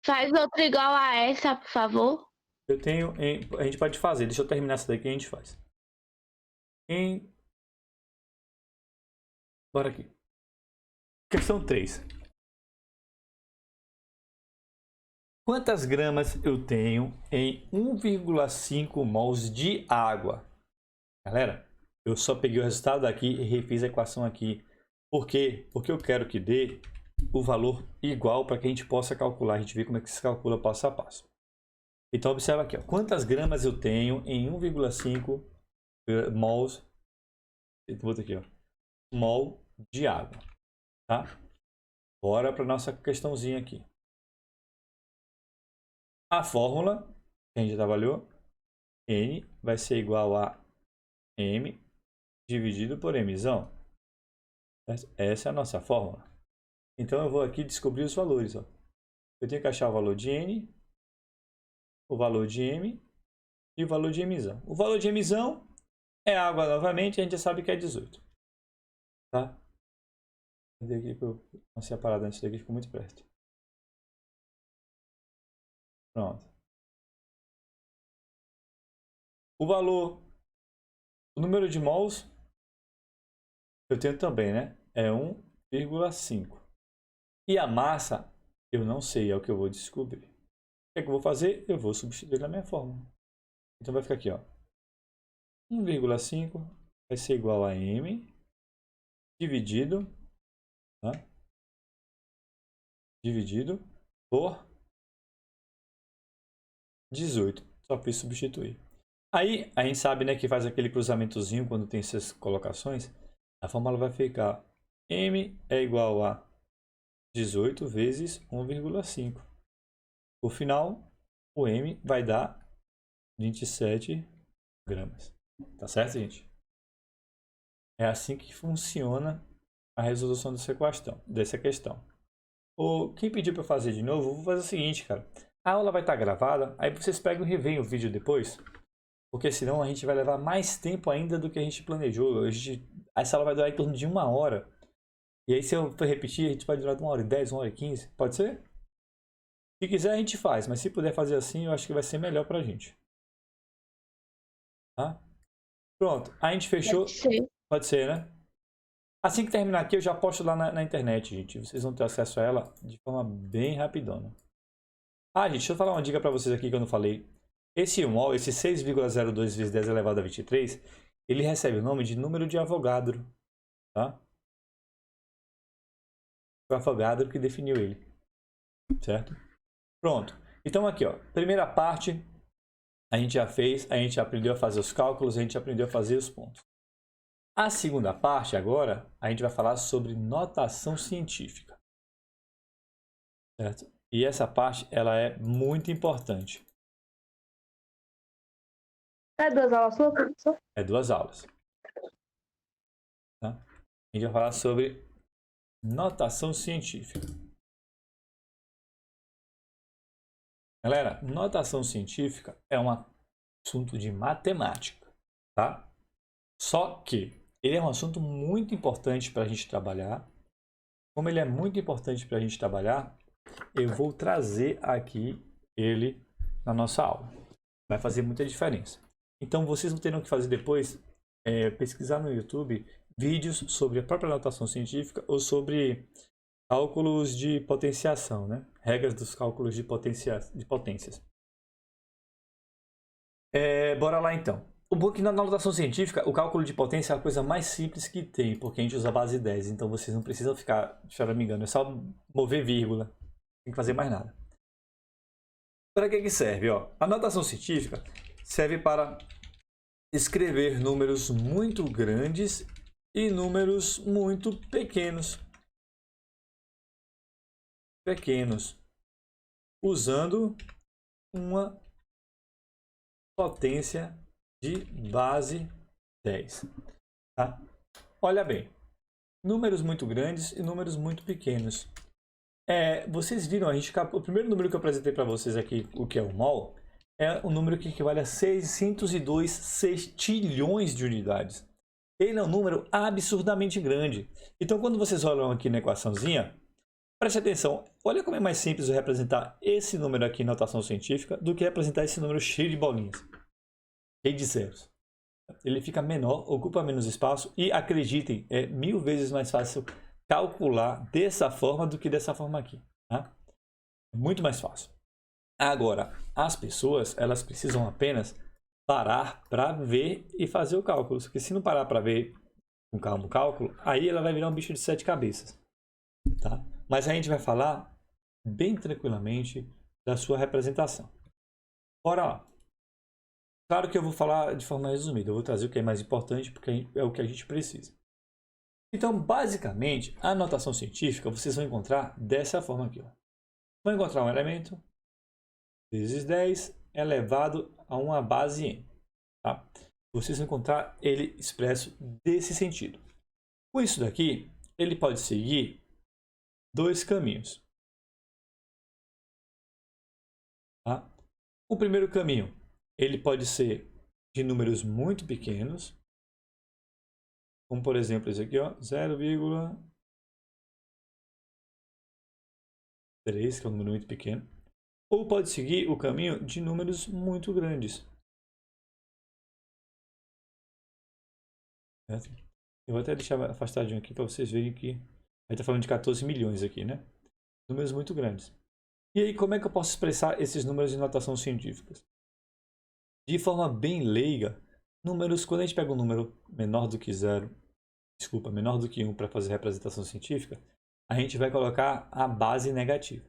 faz outra igual a essa, por favor. Eu tenho... A gente pode fazer. Deixa eu terminar essa daqui e a gente faz. Bora aqui. Questão 3. Quantas gramas eu tenho em 1,5 mols de água? Galera, eu só peguei o resultado aqui e refiz a equação aqui. Por quê? Porque eu quero que dê o valor igual para que a gente possa calcular. A gente vê como é que se calcula passo a passo. Então, observa aqui, ó, quantas gramas eu tenho em 1,5 mols, vou botar aqui, ó, mol de água, tá? Bora para nossa questãozinha aqui. A fórmula, que a gente já trabalhou, N vai ser igual a M dividido por Mzão. Essa é a nossa fórmula. Então, eu vou aqui descobrir os valores, ó. Eu tenho que achar o valor de N, o valor de M e o valor de Mzão. O valor de Mzão é água novamente, a gente já sabe que é 18. Tá? Cadê aqui que eu não sei a parada antes daqui, ficou muito perto. Pronto. O valor, o número de mols, eu tenho também, né? É 1,5. E a massa, eu não sei, é o que eu vou descobrir. O que é que eu vou fazer? Eu vou substituir na minha fórmula. Então vai ficar aqui, ó. 1,5 vai ser igual a M dividido, tá? Dividido por 18. Só fiz substituir. Aí a gente sabe, né, que faz aquele cruzamentozinho quando tem essas colocações. A fórmula vai ficar M é igual a 18 vezes 1,5. Por final, o M vai dar 27 gramas. Tá certo, gente? É assim que funciona a resolução dessa questão. Quem pediu para eu fazer de novo, eu vou fazer o seguinte, cara. A aula vai estar gravada, aí vocês pegam e revêem o vídeo depois, porque senão a gente vai levar mais tempo ainda do que a gente planejou. Essa aula vai durar em torno de 1 hora. E aí, se eu for repetir, a gente vai durar 1h10, 1h15. Pode ser? Se quiser, a gente faz, mas se puder fazer assim, eu acho que vai ser melhor pra gente. Tá? Pronto, a gente fechou. Pode ser. Pode ser, né? Assim que terminar aqui, eu já posto lá na internet, gente. Vocês vão ter acesso a ela de forma bem rapidona. Ah, gente, deixa eu falar uma dica pra vocês aqui que eu não falei. Esse mol, esse 6,02 vezes 10 elevado a 23, ele recebe o nome de número de Avogadro, tá? Foi o Avogadro que definiu ele, certo? Pronto. Então aqui, ó, primeira parte a gente já fez, a gente aprendeu a fazer os cálculos, a gente aprendeu a fazer os pontos. A segunda parte agora, a gente vai falar sobre notação científica, certo? E essa parte, ela é muito importante. É 2 aulas suas, professor? É 2 aulas. Tá? A gente vai falar sobre notação científica. Galera, notação científica é um assunto de matemática, tá? Só que ele é um assunto muito importante para a gente trabalhar. Como ele é muito importante para a gente trabalhar, eu vou trazer aqui ele na nossa aula. Vai fazer muita diferença. Então, vocês não terão que fazer depois pesquisar no YouTube vídeos sobre a própria notação científica ou sobre cálculos de potenciação, né? Regras dos cálculos de potências. Bora lá então. O bom é que na notação científica, o cálculo de potência é a coisa mais simples que tem, porque a gente usa a base 10, então vocês não precisam ficar, se eu não me engano, é só mover vírgula, não tem que fazer mais nada. Para que serve? Ó? A notação científica serve para escrever números muito grandes e números muito pequenos, usando uma potência de base 10. Tá? Olha bem, números muito grandes e números muito pequenos. Vocês viram, o primeiro número que eu apresentei para vocês aqui, o que é o mol, é um número que equivale a 602 sextilhões de unidades. Ele é um número absurdamente grande. Então, quando vocês olham aqui na equaçãozinha, preste atenção, olha como é mais simples eu representar esse número aqui em notação científica do que representar esse número cheio de bolinhas, cheio de zeros. Ele fica menor, ocupa menos espaço e, acreditem, é 1000 vezes mais fácil calcular dessa forma do que dessa forma aqui. Tá? Muito mais fácil. Agora, as pessoas, elas precisam apenas parar para ver e fazer o cálculo. Porque se não parar para ver com calma o cálculo, aí ela vai virar um bicho de 7 cabeças. Tá? Mas a gente vai falar bem tranquilamente da sua representação. Bora lá. Claro que eu vou falar de forma resumida. Eu vou trazer o que é mais importante, porque é o que a gente precisa. Então, basicamente, a notação científica vocês vão encontrar dessa forma aqui. Ó. Vão encontrar um elemento vezes 10 elevado a uma base n. Tá? Vocês vão encontrar ele expresso desse sentido. Com isso daqui, ele pode seguir dois caminhos. Tá? O primeiro caminho, ele pode ser de números muito pequenos, como por exemplo esse aqui, ó, 0,3, que é um número muito pequeno. Ou pode seguir o caminho de números muito grandes. Certo? Eu vou até deixar afastadinho aqui para vocês verem que a gente está falando de 14 milhões aqui, né? Números muito grandes. E aí, como é que eu posso expressar esses números em notação científica? De forma bem leiga, números, quando a gente pega um número menor do que 0, menor do que 1 para fazer representação científica, a gente vai colocar a base negativa.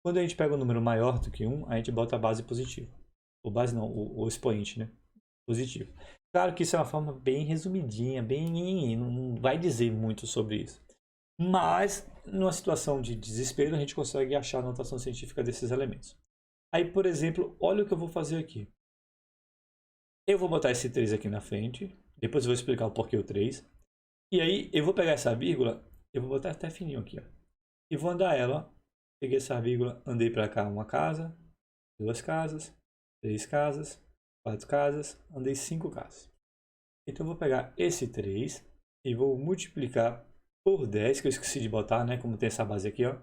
Quando a gente pega um número maior do que 1, a gente bota a base positiva. Ou base não, o expoente, né? Positivo. Claro que isso é uma forma bem resumidinha, bem... não vai dizer muito sobre isso. Mas, numa situação de desespero, a gente consegue achar a notação científica desses elementos. Aí, por exemplo, olha o que eu vou fazer aqui. Eu vou botar esse 3 aqui na frente. Depois eu vou explicar o porquê o 3. E aí, eu vou pegar essa vírgula, eu vou botar até fininho aqui, ó. E vou andar ela, ó. Peguei essa vírgula, andei para cá uma casa, 2 casas, 3 casas, 4 casas, andei 5 casas. Então eu vou pegar esse 3 e vou multiplicar por 10, que eu esqueci de botar, né? Como tem essa base aqui, ó.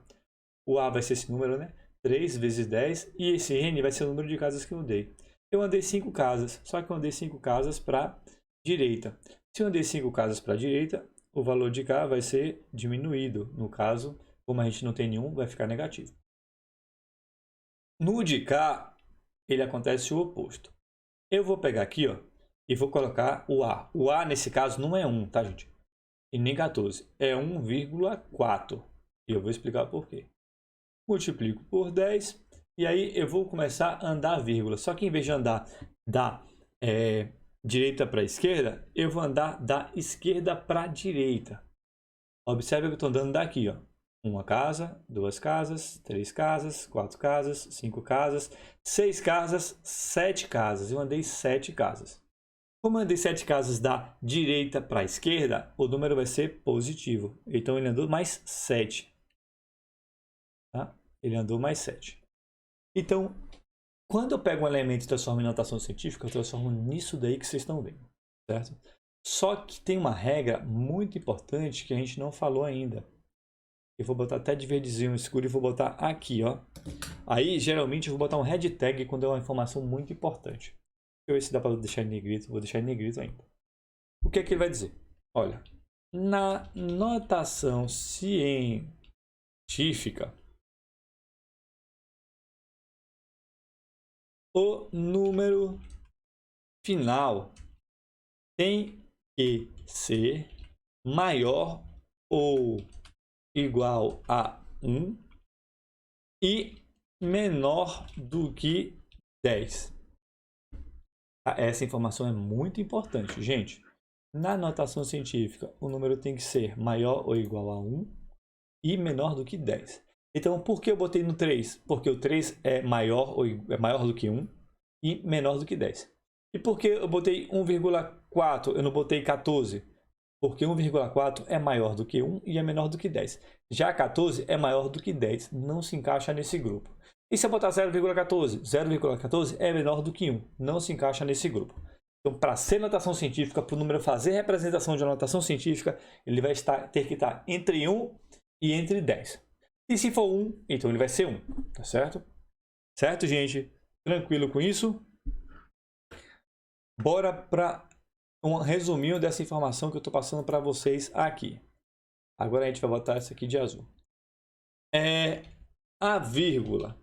O A vai ser esse número, né? 3 vezes 10, e esse N vai ser o número de casas que eu andei. Eu andei 5 casas, só que eu andei 5 casas para direita. Se eu andei 5 casas para direita, o valor de K vai ser diminuído. No caso, como a gente não tem nenhum, vai ficar negativo. No de K, ele acontece o oposto. Eu vou pegar aqui, ó, e vou colocar o A. O A, nesse caso, não é 1, tá, gente? E nem 14. É 1,4. E eu vou explicar por quê. Multiplico por 10. E aí eu vou começar a andar a vírgula. Só que em vez de andar da direita para a esquerda, eu vou andar da esquerda para a direita. Observe que eu estou andando daqui, ó. 1 casa, 2 casas, 3 casas, 4 casas, 5 casas, 6 casas, 7 casas. Eu andei 7 casas. Como eu andei 7 casas da direita para a esquerda, o número vai ser positivo. Então ele andou mais 7. Tá? Ele andou mais 7. Então, quando eu pego um elemento e transformo em notação científica, eu transformo nisso daí que vocês estão vendo. Certo? Só que tem uma regra muito importante que a gente não falou ainda. Eu vou botar até de verdezinho escuro e vou botar aqui, ó. Aí, geralmente, eu vou botar um red tag quando é uma informação muito importante. Deixa eu ver se dá para deixar em negrito. Vou deixar em negrito ainda. O que é que ele vai dizer? Olha, na notação científica, o número final tem que ser maior ou igual a 1 e menor do que 10. Essa informação é muito importante, gente. Na notação científica, o número tem que ser maior ou igual a 1 e menor do que 10. Então, por que eu botei no 3? Porque o 3 é maior do que 1 e menor do que 10. E por que eu botei 1,4? Eu não botei 14? Porque 1,4 é maior do que 1 e é menor do que 10. Já 14 é maior do que 10, não se encaixa nesse grupo. E se eu botar 0,14? 0,14 é menor do que 1, não se encaixa nesse grupo. Então, para ser notação científica, para o número fazer representação de uma notação científica, ele vai ter que estar entre 1 e entre 10. E se for 1, então ele vai ser 1, tá certo? Certo, gente? Tranquilo com isso? Bora para um resuminho dessa informação que eu estou passando para vocês aqui. Agora a gente vai botar essa aqui de azul. A vírgula.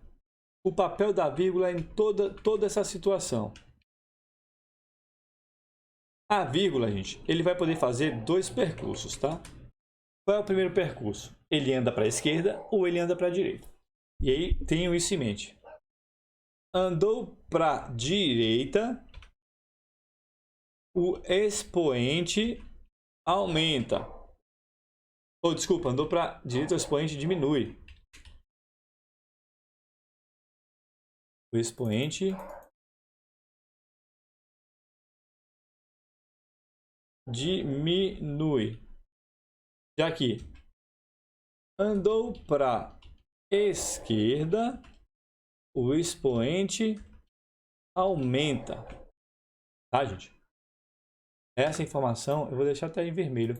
O papel da vírgula em toda essa situação. A vírgula, gente, ele vai poder fazer dois percursos, tá? Qual é o primeiro percurso? Ele anda para a esquerda ou ele anda para a direita? E aí, tenham isso em mente. Andou para a direita, o expoente aumenta. Ou, desculpa, andou para a direita, o expoente diminui. O expoente diminui. Já que andou para a esquerda, o expoente aumenta. Tá, gente? Essa informação eu vou deixar até em vermelho.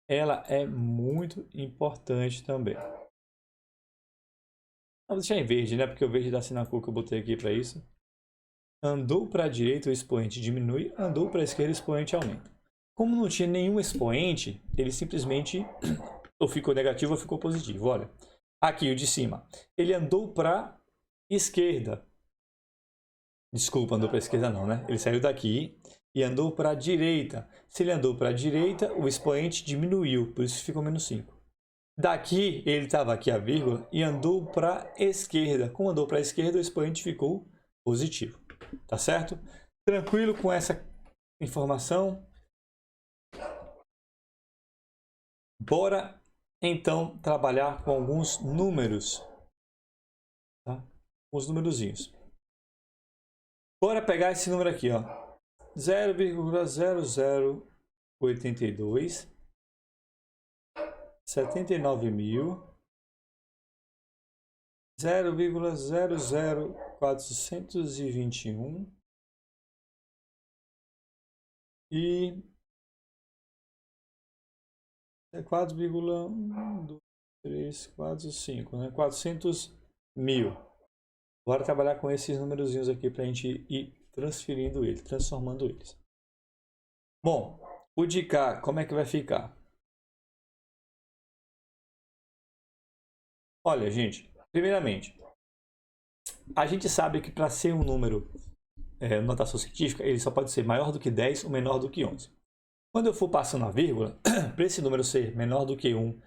Ela é muito importante também. Vou deixar em verde, né? Porque o verde da cor que eu botei aqui para isso. Andou para a direita, o expoente diminui. Andou para a esquerda, o expoente aumenta. Como não tinha nenhum expoente, ele simplesmente ou ficou negativo ou ficou positivo. Olha, aqui o de cima. Ele andou para a esquerda. Desculpa, andou para a esquerda não, né? Ele saiu daqui e andou para a direita. Se ele andou para a direita, o expoente diminuiu, por isso ficou menos 5. Daqui, ele estava aqui a vírgula e andou para a esquerda. Como andou para a esquerda, o expoente ficou positivo. Tá certo? Tranquilo com essa informação? Bora, então, trabalhar com alguns números. Tá? Uns numerozinhos. Bora pegar esse número aqui, ó. 0,0082 79.000 0,00421 e 4,12345, né? 400.000. Bora trabalhar com esses numerozinhos aqui para a gente ir transferindo eles, transformando eles. Bom, o de cá, como é que vai ficar? Olha, gente, primeiramente, a gente sabe que para ser um número notação científica, ele só pode ser maior do que 10 ou menor do que 11. Quando eu for passando a vírgula, para esse número ser menor do que 1,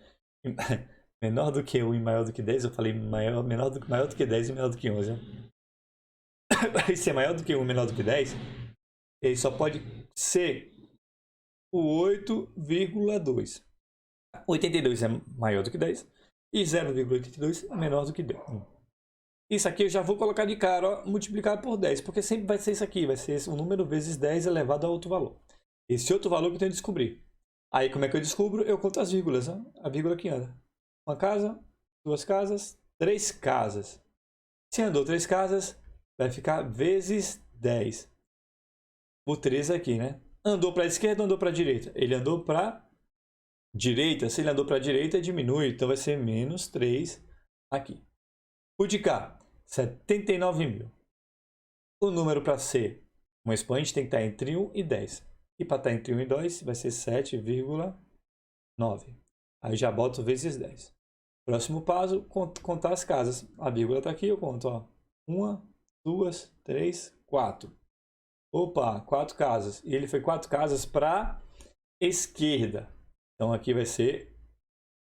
menor do que 1 e maior do que 10, eu falei maior do que 10 e menor do que 11. Né? Para ser maior do que 1 e menor do que 10, ele só pode ser o 8,2. 82 é maior do que 10 e 0,82 é menor do que 1. Isso aqui eu já vou colocar de cara, ó, multiplicar por 10, porque sempre vai ser isso aqui, vai ser o número vezes 10 elevado a outro valor. Esse outro valor que eu tenho que descobrir. Aí como é que eu descubro? Eu conto as vírgulas, ó, a vírgula que anda. Uma casa, duas casas, três casas. Se andou três casas, vai ficar vezes 10. Por 3 aqui, né? Andou para a esquerda ou andou para a direita? Ele andou para a direita. Se ele andou para a direita, diminui. Então vai ser menos 3 aqui. O de cá, 79.000. O número para ser um expoente tem que estar entre 1 e 10. E para estar entre 1 e 2 vai ser 7,9. Aí já boto vezes 10. Próximo passo, contar as casas. A vírgula está aqui, eu conto. 1, 2, 3, 4. Opa, 4 casas. E ele foi 4 casas para a esquerda. Então aqui vai ser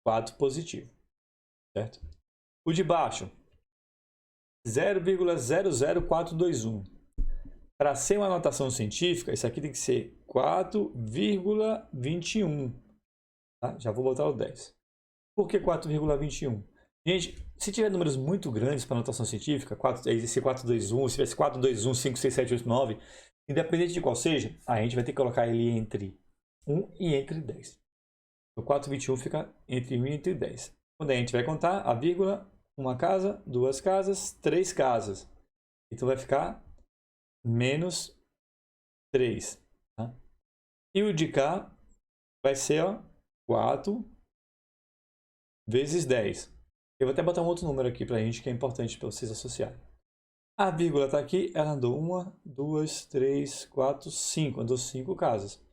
4 positivo. Certo? O de baixo, 0,00421. Para ser uma notação científica, isso aqui tem que ser 4,21. Tá? Já vou botar o 10. Por que 4,21? Gente, se tiver números muito grandes para notação científica, esse 421, se tivesse 421, 5, 6, 7, 8, 9, independente de qual seja, a gente vai ter que colocar ele entre 1 e entre 10. O 4,21 fica entre 1 e entre 10. Quando a gente vai contar a vírgula, uma casa, duas casas, três casas. Então vai ficar menos 3. Tá? E o de cá vai ser 4 vezes 10. Eu vou até botar um outro número aqui para a gente que é importante para vocês associarem. A vírgula está aqui, ela andou 1, 2, 3, 4, 5. Andou 5 casas.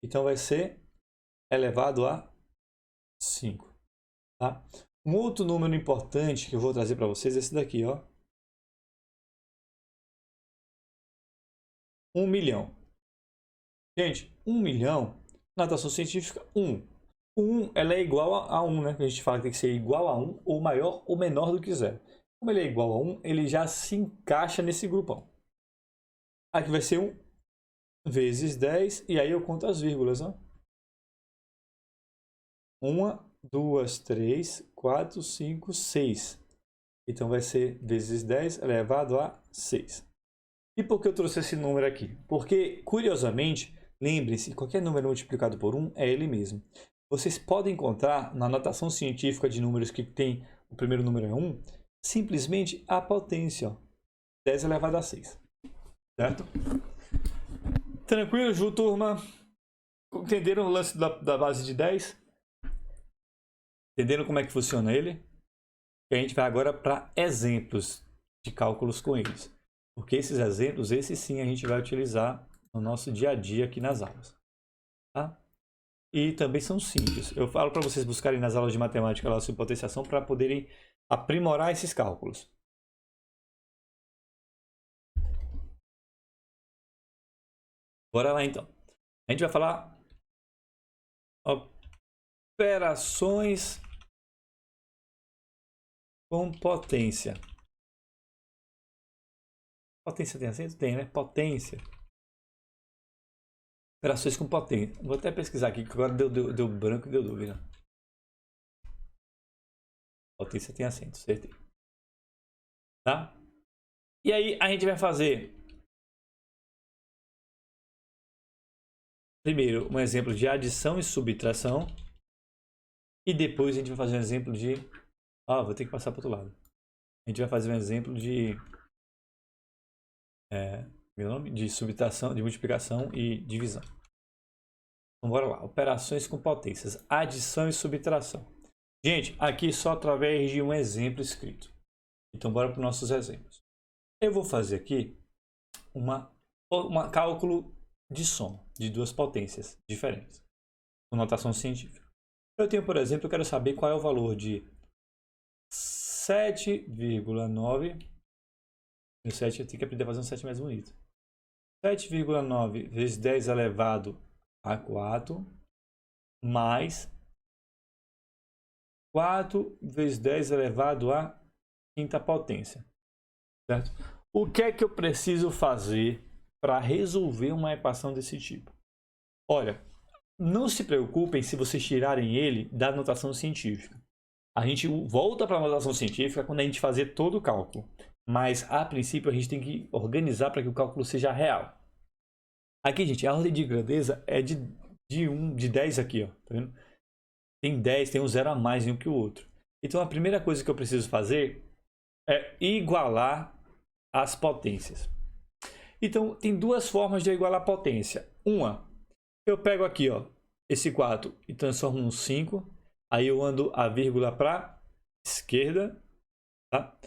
Então vai ser elevado a 5. Tá? Um outro número importante que eu vou trazer para vocês é esse daqui, ó. 1 milhão. Gente, 1 milhão, notação científica 1. ela é igual a 1, né? A gente fala que tem que ser igual a 1 ou maior ou menor do que 0. Como ele é igual a 1, ele já se encaixa nesse grupão. Aqui vai ser 1 vezes 10, e aí eu conto as vírgulas, ó. 1, 2, 3, 4, 5, 6. Então vai ser vezes 10 elevado a 6. E por que eu trouxe esse número aqui? Porque, curiosamente, lembre-se, qualquer número multiplicado por 1 é ele mesmo. Vocês podem encontrar na notação científica de números que tem o primeiro número é 1, simplesmente a potência, ó, 10 elevado a 6. Certo? Tranquilo, Ju, turma? Entenderam o lance da base de 10? Entenderam como é que funciona ele? E a gente vai agora para exemplos de cálculos com eles. Porque esses exemplos, esses sim a gente vai utilizar no nosso dia a dia aqui nas aulas. Tá? E também são simples. Eu falo para vocês buscarem nas aulas de matemática lá sobre potenciação para poderem aprimorar esses cálculos. Bora lá então. A gente vai falar operações com potência. Potência tem acento? Tem, né? Potência. Operações com potência. Vou até pesquisar aqui, que agora deu branco e deu dúvida. Potência tem acento, certeza. Tá? E aí a gente vai fazer primeiro um exemplo de adição e subtração. E depois a gente vai fazer um exemplo de... vou ter que passar para o outro lado. A gente vai fazer um exemplo de... meu nome? De subtração, de multiplicação e divisão. Então bora lá. Operações com potências. Adição e subtração. Gente, aqui só através de um exemplo escrito. Então bora para os nossos exemplos. Eu vou fazer aqui um cálculo de soma de duas potências diferentes. Com notação científica. Eu tenho, por exemplo, eu quero saber qual é o valor de 7,9. O 7 eu tenho que aprender a fazer um 7 mais bonito. 7,9 vezes 10 elevado a 4 mais 4 vezes 10 elevado à quinta potência. Certo? O que é que eu preciso fazer para resolver uma equação desse tipo? Olha, não se preocupem se vocês tirarem ele da notação científica. A gente volta para a notação científica quando a gente fazer todo o cálculo. Mas, a princípio, a gente tem que organizar para que o cálculo seja real. Aqui, gente, a ordem de grandeza é de 10 aqui, ó. Tá vendo? Tem 10, tem um 0 a mais em um que o outro. Então, a primeira coisa que eu preciso fazer é igualar as potências. Então, tem duas formas de igualar a potência. Uma, eu pego aqui, ó, esse 4 e transformo num 5. Aí eu ando a vírgula para esquerda. Tá?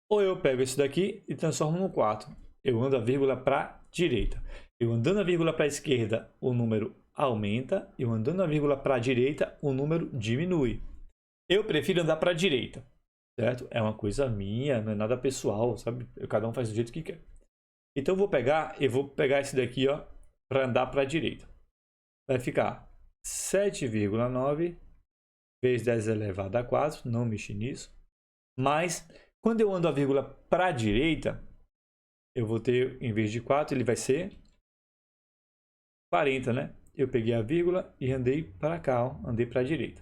Ou eu pego esse daqui e transformo no 4. Eu ando a vírgula para direita. Eu andando a vírgula para a esquerda, o número aumenta. Eu andando a vírgula para a direita, o número diminui. Eu prefiro andar para a direita. Certo? É uma coisa minha, não é nada pessoal, sabe? Cada um faz do jeito que quer. Então eu vou pegar esse daqui, ó, para andar para a direita. Vai ficar 7,9 vezes 10 elevado a 4, não mexi nisso. Mas quando eu ando a vírgula para a direita, eu vou ter, em vez de 4, ele vai ser 40, né? Eu peguei a vírgula e andei para cá, ó, andei para a direita.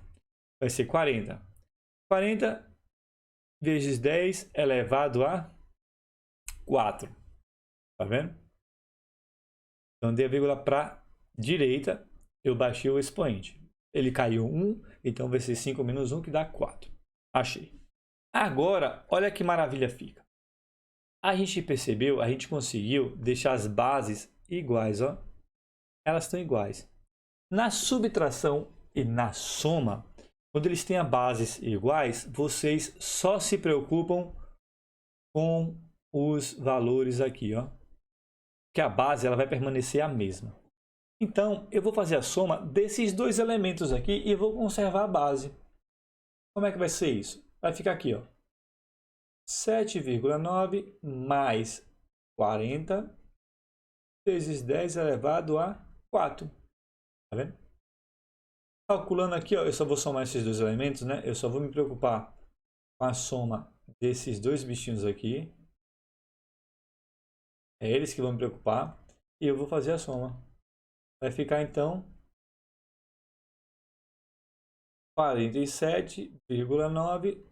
Vai ser 40. 40 vezes 10 elevado a 4. Tá vendo? Então, andei a vírgula para a direita, eu baixei o expoente. Ele caiu 1, então vai ser 5 menos 1, que dá 4. Achei. Agora, olha que maravilha fica. A gente percebeu, a gente conseguiu deixar as bases iguais, ó. Elas estão iguais. Na subtração e na soma, quando eles têm as bases iguais, vocês só se preocupam com os valores aqui, ó. Que a base ela vai permanecer a mesma. Então, eu vou fazer a soma desses dois elementos aqui e vou conservar a base. Como é que vai ser isso? Vai ficar aqui, ó. 7,9 mais 40 vezes 10 elevado a 4. Tá vendo? Calculando aqui, ó, eu só vou somar esses dois elementos, né? Eu só vou me preocupar com a soma desses dois bichinhos aqui. É eles que vão me preocupar. E eu vou fazer a soma. Vai ficar, então, 47,9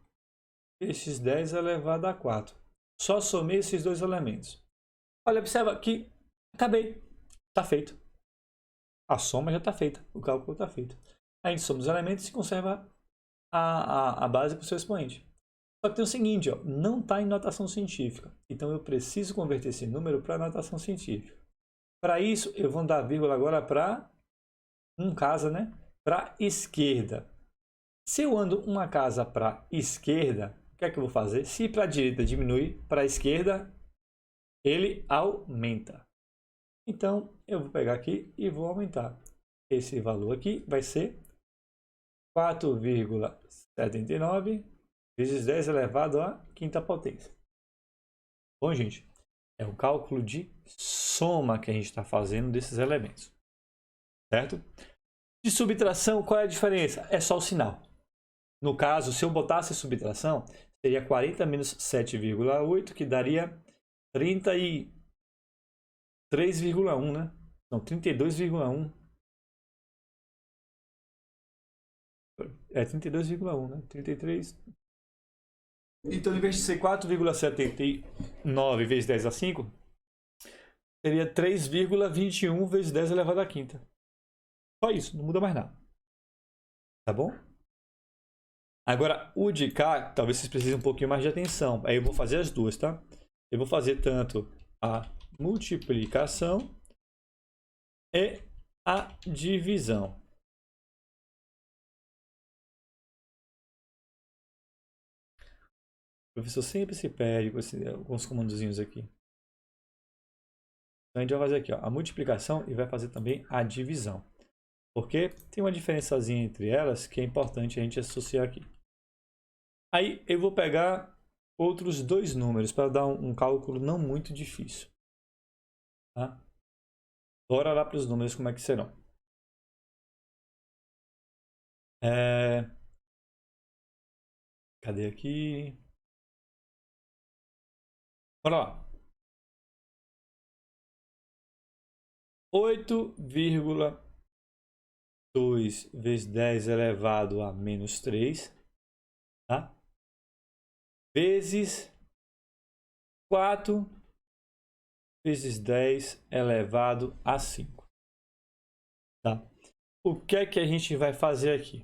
vezes 10 elevado a 4. Só somei esses dois elementos. Olha, observa que acabei. Está feito. A soma já está feita. O cálculo está feito. A gente soma os elementos e conserva a base para o seu expoente. Só que tem o seguinte, ó, não está em notação científica. Então eu preciso converter esse número para notação científica. Para isso, eu vou dar vírgula agora para casa, né? Para esquerda. Se eu ando uma casa para esquerda, o que é que eu vou fazer? Se para a direita diminui, para a esquerda ele aumenta. Então, eu vou pegar aqui e vou aumentar. Esse valor aqui vai ser 4,79 vezes 10 elevado à quinta potência. Bom, gente, é o cálculo de soma que a gente está fazendo desses elementos. Certo? De subtração, qual é a diferença? É só o sinal. No caso, se eu botasse subtração, seria 40 menos 7,8, que daria 33,1, né? Não, 32,1. É 32,1, né? 33. Então, em vez de ser 4,79 vezes 10 a 5, seria 3,21 vezes 10 elevado à quinta. Só isso, não muda mais nada. Tá bom? Agora, o de cá, talvez vocês precisem um pouquinho mais de atenção. Aí eu vou fazer as duas, tá? Eu vou fazer tanto a multiplicação e a divisão. O professor sempre se perde com alguns comandozinhos aqui. Então a gente vai fazer aqui, ó, a multiplicação e vai fazer também a divisão. Porque tem uma diferençazinha entre elas que é importante a gente associar aqui. Aí eu vou pegar outros dois números para dar um cálculo não muito difícil. Tá? Bora lá para os números, como é que serão. Cadê aqui? Bora lá. 8,2 vezes 10 elevado a menos 3. Tá? Vezes 4 vezes 10 elevado a 5. Tá? O que é que a gente vai fazer aqui?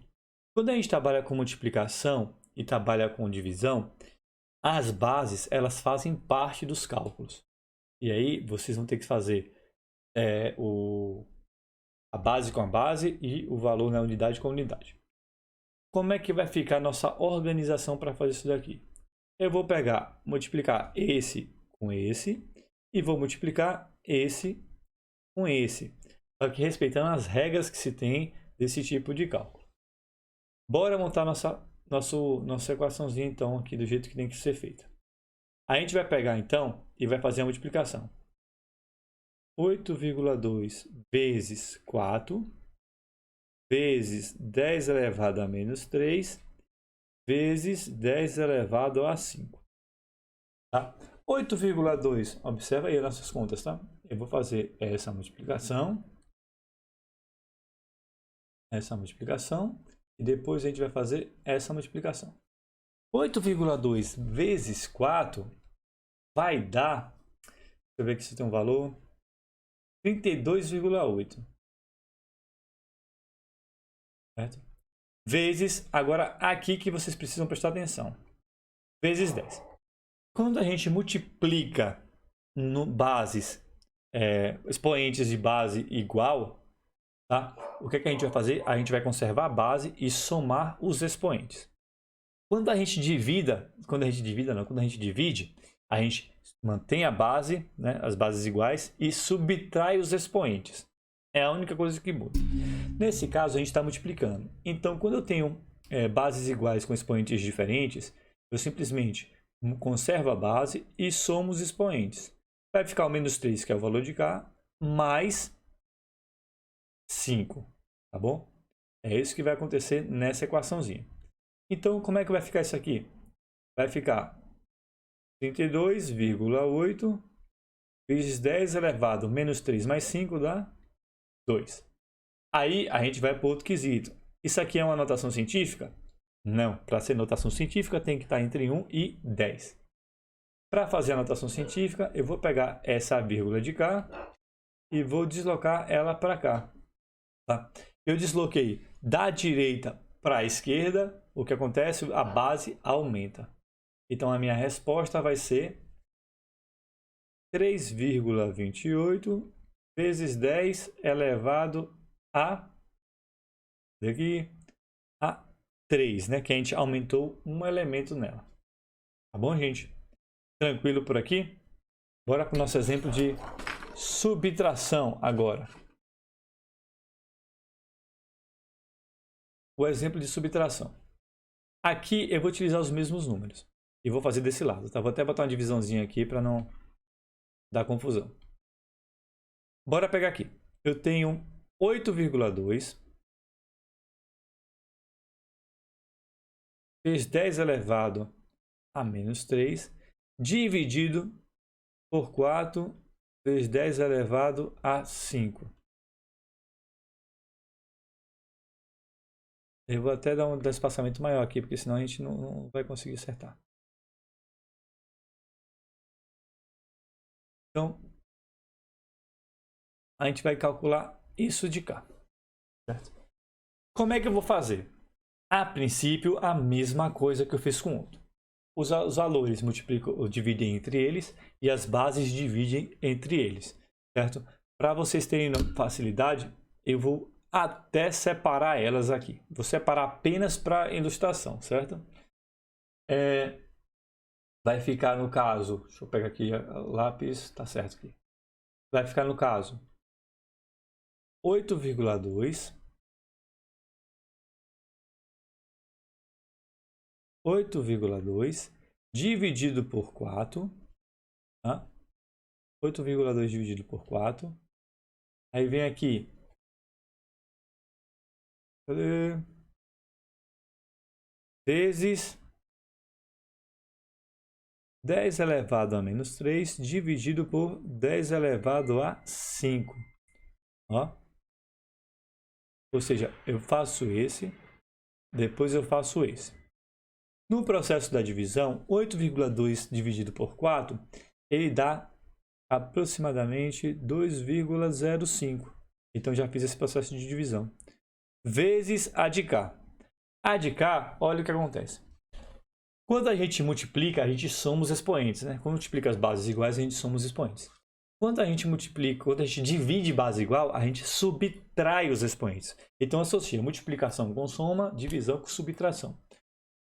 Quando a gente trabalha com multiplicação e trabalha com divisão, as bases elas fazem parte dos cálculos. E aí vocês vão ter que fazer a base com a base e o valor na unidade com a unidade. Como é que vai ficar a nossa organização para fazer isso daqui? Eu vou multiplicar esse com esse e vou multiplicar esse com esse. Só que respeitando as regras que se tem desse tipo de cálculo. Bora montar nossa equaçãozinha então aqui do jeito que tem que ser feita. A gente vai pegar então e vai fazer a multiplicação. 8,2 vezes 4 vezes 10 elevado a menos 3 vezes 10 elevado a 5. Tá? 8,2, observa aí as nossas contas, tá? Eu vou fazer essa multiplicação e depois a gente vai fazer essa multiplicação. 8,2 vezes 4 vai dar, deixa eu ver aqui se tem um valor, 32,8. Certo? Vezes, agora aqui que vocês precisam prestar atenção, vezes 10. Quando a gente multiplica expoentes de base igual, tá? O que é que a gente vai fazer? A gente vai conservar a base e somar os expoentes. Quando a gente divide, a gente mantém a base, né, as bases iguais, e subtrai os expoentes. É a única coisa que muda. Nesse caso, a gente está multiplicando. Então, quando eu tenho bases iguais com expoentes diferentes, eu simplesmente conservo a base e somo os expoentes. Vai ficar o menos 3, que é o valor de cá, mais 5. Tá bom? É isso que vai acontecer nessa equaçãozinha. Então, como é que vai ficar isso aqui? Vai ficar 32,8 vezes 10 elevado menos 3 mais 5 dá 2. Aí a gente vai para outro quesito. Isso aqui é uma notação científica? Não. Para ser notação científica tem que estar entre 1 e 10. Para fazer a notação científica, eu vou pegar essa vírgula de cá e vou deslocar ela para cá. Tá? Eu desloquei da direita para a esquerda. O que acontece? A base aumenta. Então a minha resposta vai ser 3,28 vezes 10 elevado a 3, né? Que a gente aumentou um elemento nela. Tá bom, gente? Tranquilo por aqui? Bora para o nosso exemplo de subtração agora. O exemplo de subtração. Aqui eu vou utilizar os mesmos números. E vou fazer desse lado, tá? Vou até botar uma divisãozinha aqui para não dar confusão. Bora pegar aqui. Eu tenho 8,2 vezes 10 elevado a menos 3 dividido por 4 vezes 10 elevado a 5. Eu vou até dar um espaçamento maior aqui, porque senão a gente não vai conseguir acertar. Então, a gente vai calcular isso de cá. Certo? Como é que eu vou fazer? A princípio, a mesma coisa que eu fiz com o outro. Os valores dividem entre eles e as bases dividem entre eles. Certo? Para vocês terem facilidade, eu vou até separar elas aqui. Vou separar apenas para ilustração, certo? Vai ficar no caso, deixa eu pegar aqui o lápis, tá certo aqui. Vai ficar no caso 8,2 dividido por 4, tá? 8,2 dividido por 4. Aí vem aqui. Vezes 10 elevado a menos 3 dividido por 10 elevado a 5. Ó. Ou seja, eu faço esse, depois eu faço esse. No processo da divisão, 8,2 dividido por 4, ele dá aproximadamente 2,05. Então já fiz esse processo de divisão. Vezes a de cá. A de cá, olha o que acontece. Quando a gente multiplica, a gente soma os expoentes, né? Quando multiplica as bases iguais, a gente soma os expoentes. Quando a gente multiplica, quando a gente divide base igual, a gente subtrai os expoentes. Então associa multiplicação com soma, divisão com subtração.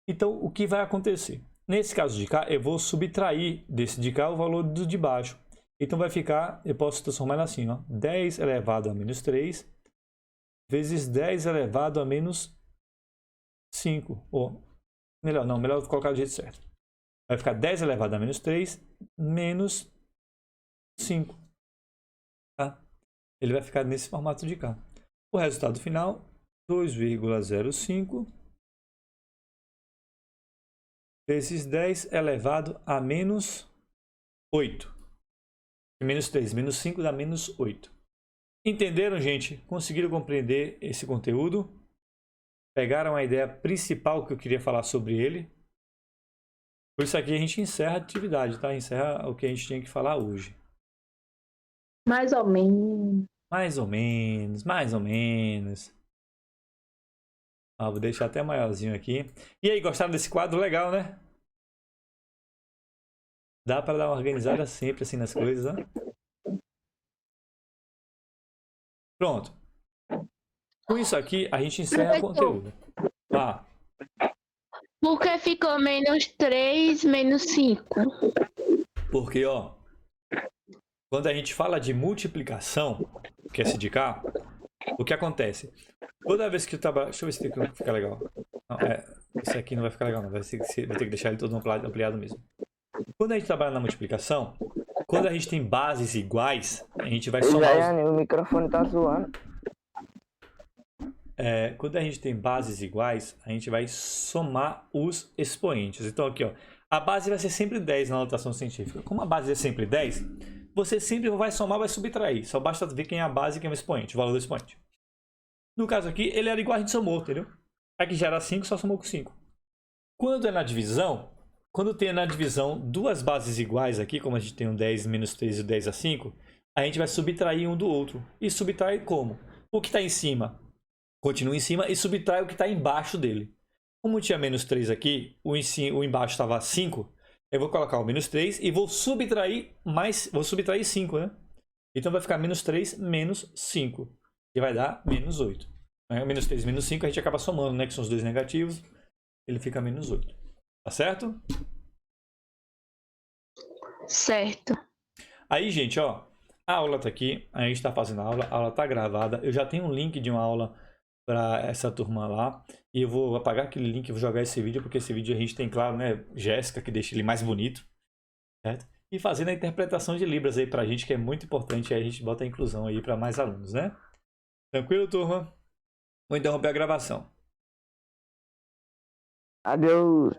Então o que vai acontecer? Nesse caso de cá, eu vou subtrair desse de cá o valor do de baixo. Então vai ficar, eu posso transformar ela assim, ó, 10 elevado a menos 3 vezes 10 elevado a menos 5. Ou melhor, não, melhor colocar do jeito certo. Vai ficar 10 elevado a menos 3 menos 5. Tá? Ele vai ficar nesse formato de cá. O resultado final, 2,05 vezes 10 elevado a menos 8. Menos 3, menos 5 dá menos 8. Entenderam, gente? Conseguiram compreender esse conteúdo? Pegaram a ideia principal que eu queria falar sobre ele? Por isso aqui a gente encerra a atividade, tá? Encerra o que a gente tinha que falar hoje. Mais ou menos. Mais ou menos, mais ou menos. Vou deixar até maiorzinho aqui. E aí, gostaram desse quadro? Legal, né? Dá para dar uma organizada sempre assim nas coisas, né? Pronto. Com isso aqui, a gente encerra o conteúdo. Por que ficou menos 3, menos 5? Porque, ó, quando a gente fala de multiplicação, que é esse de cá, o que acontece? Toda vez que eu trabalho... Deixa eu ver se fica legal. Não, esse aqui não vai ficar legal, não. Vai ter que deixar ele todo ampliado mesmo. Quando a gente trabalha na multiplicação, quando a gente tem bases iguais, a gente vai somar... O microfone tá zoando. quando a gente tem bases iguais, a gente vai somar os expoentes. Então aqui, ó, a base vai ser sempre 10 na notação científica. Como a base é sempre 10, você sempre vai somar, vai subtrair. Só basta ver quem é a base e quem é o expoente, o valor do expoente. No caso aqui, ele era igual a gente somou, entendeu? Aqui já era 5, só somou com 5. Quando é na divisão, quando tem na divisão duas bases iguais aqui, como a gente tem um 10 menos 3 e o 10 a 5, a gente vai subtrair um do outro. E subtrai como? O que está em cima continua em cima e subtrai o que está embaixo dele. Como tinha menos 3 aqui, o embaixo estava 5, eu vou colocar o menos 3 e vou subtrair 5, né? Então vai ficar menos 3 menos 5, que vai dar menos 8. Menos 3 menos 5 a gente acaba somando, né? Que são os dois negativos. Ele fica menos 8. Tá certo? Certo. Aí, gente, ó. A aula tá aqui. A gente tá fazendo a aula tá gravada. Eu já tenho um link de uma aula para essa turma lá. E eu vou apagar aquele link e vou jogar esse vídeo, porque esse vídeo a gente tem, claro, né? Jéssica, que deixa ele mais bonito. Certo? E fazendo a interpretação de Libras aí pra gente, que é muito importante. Aí a gente bota a inclusão aí para mais alunos, né? Tranquilo, turma? Vou interromper a gravação. Adeus.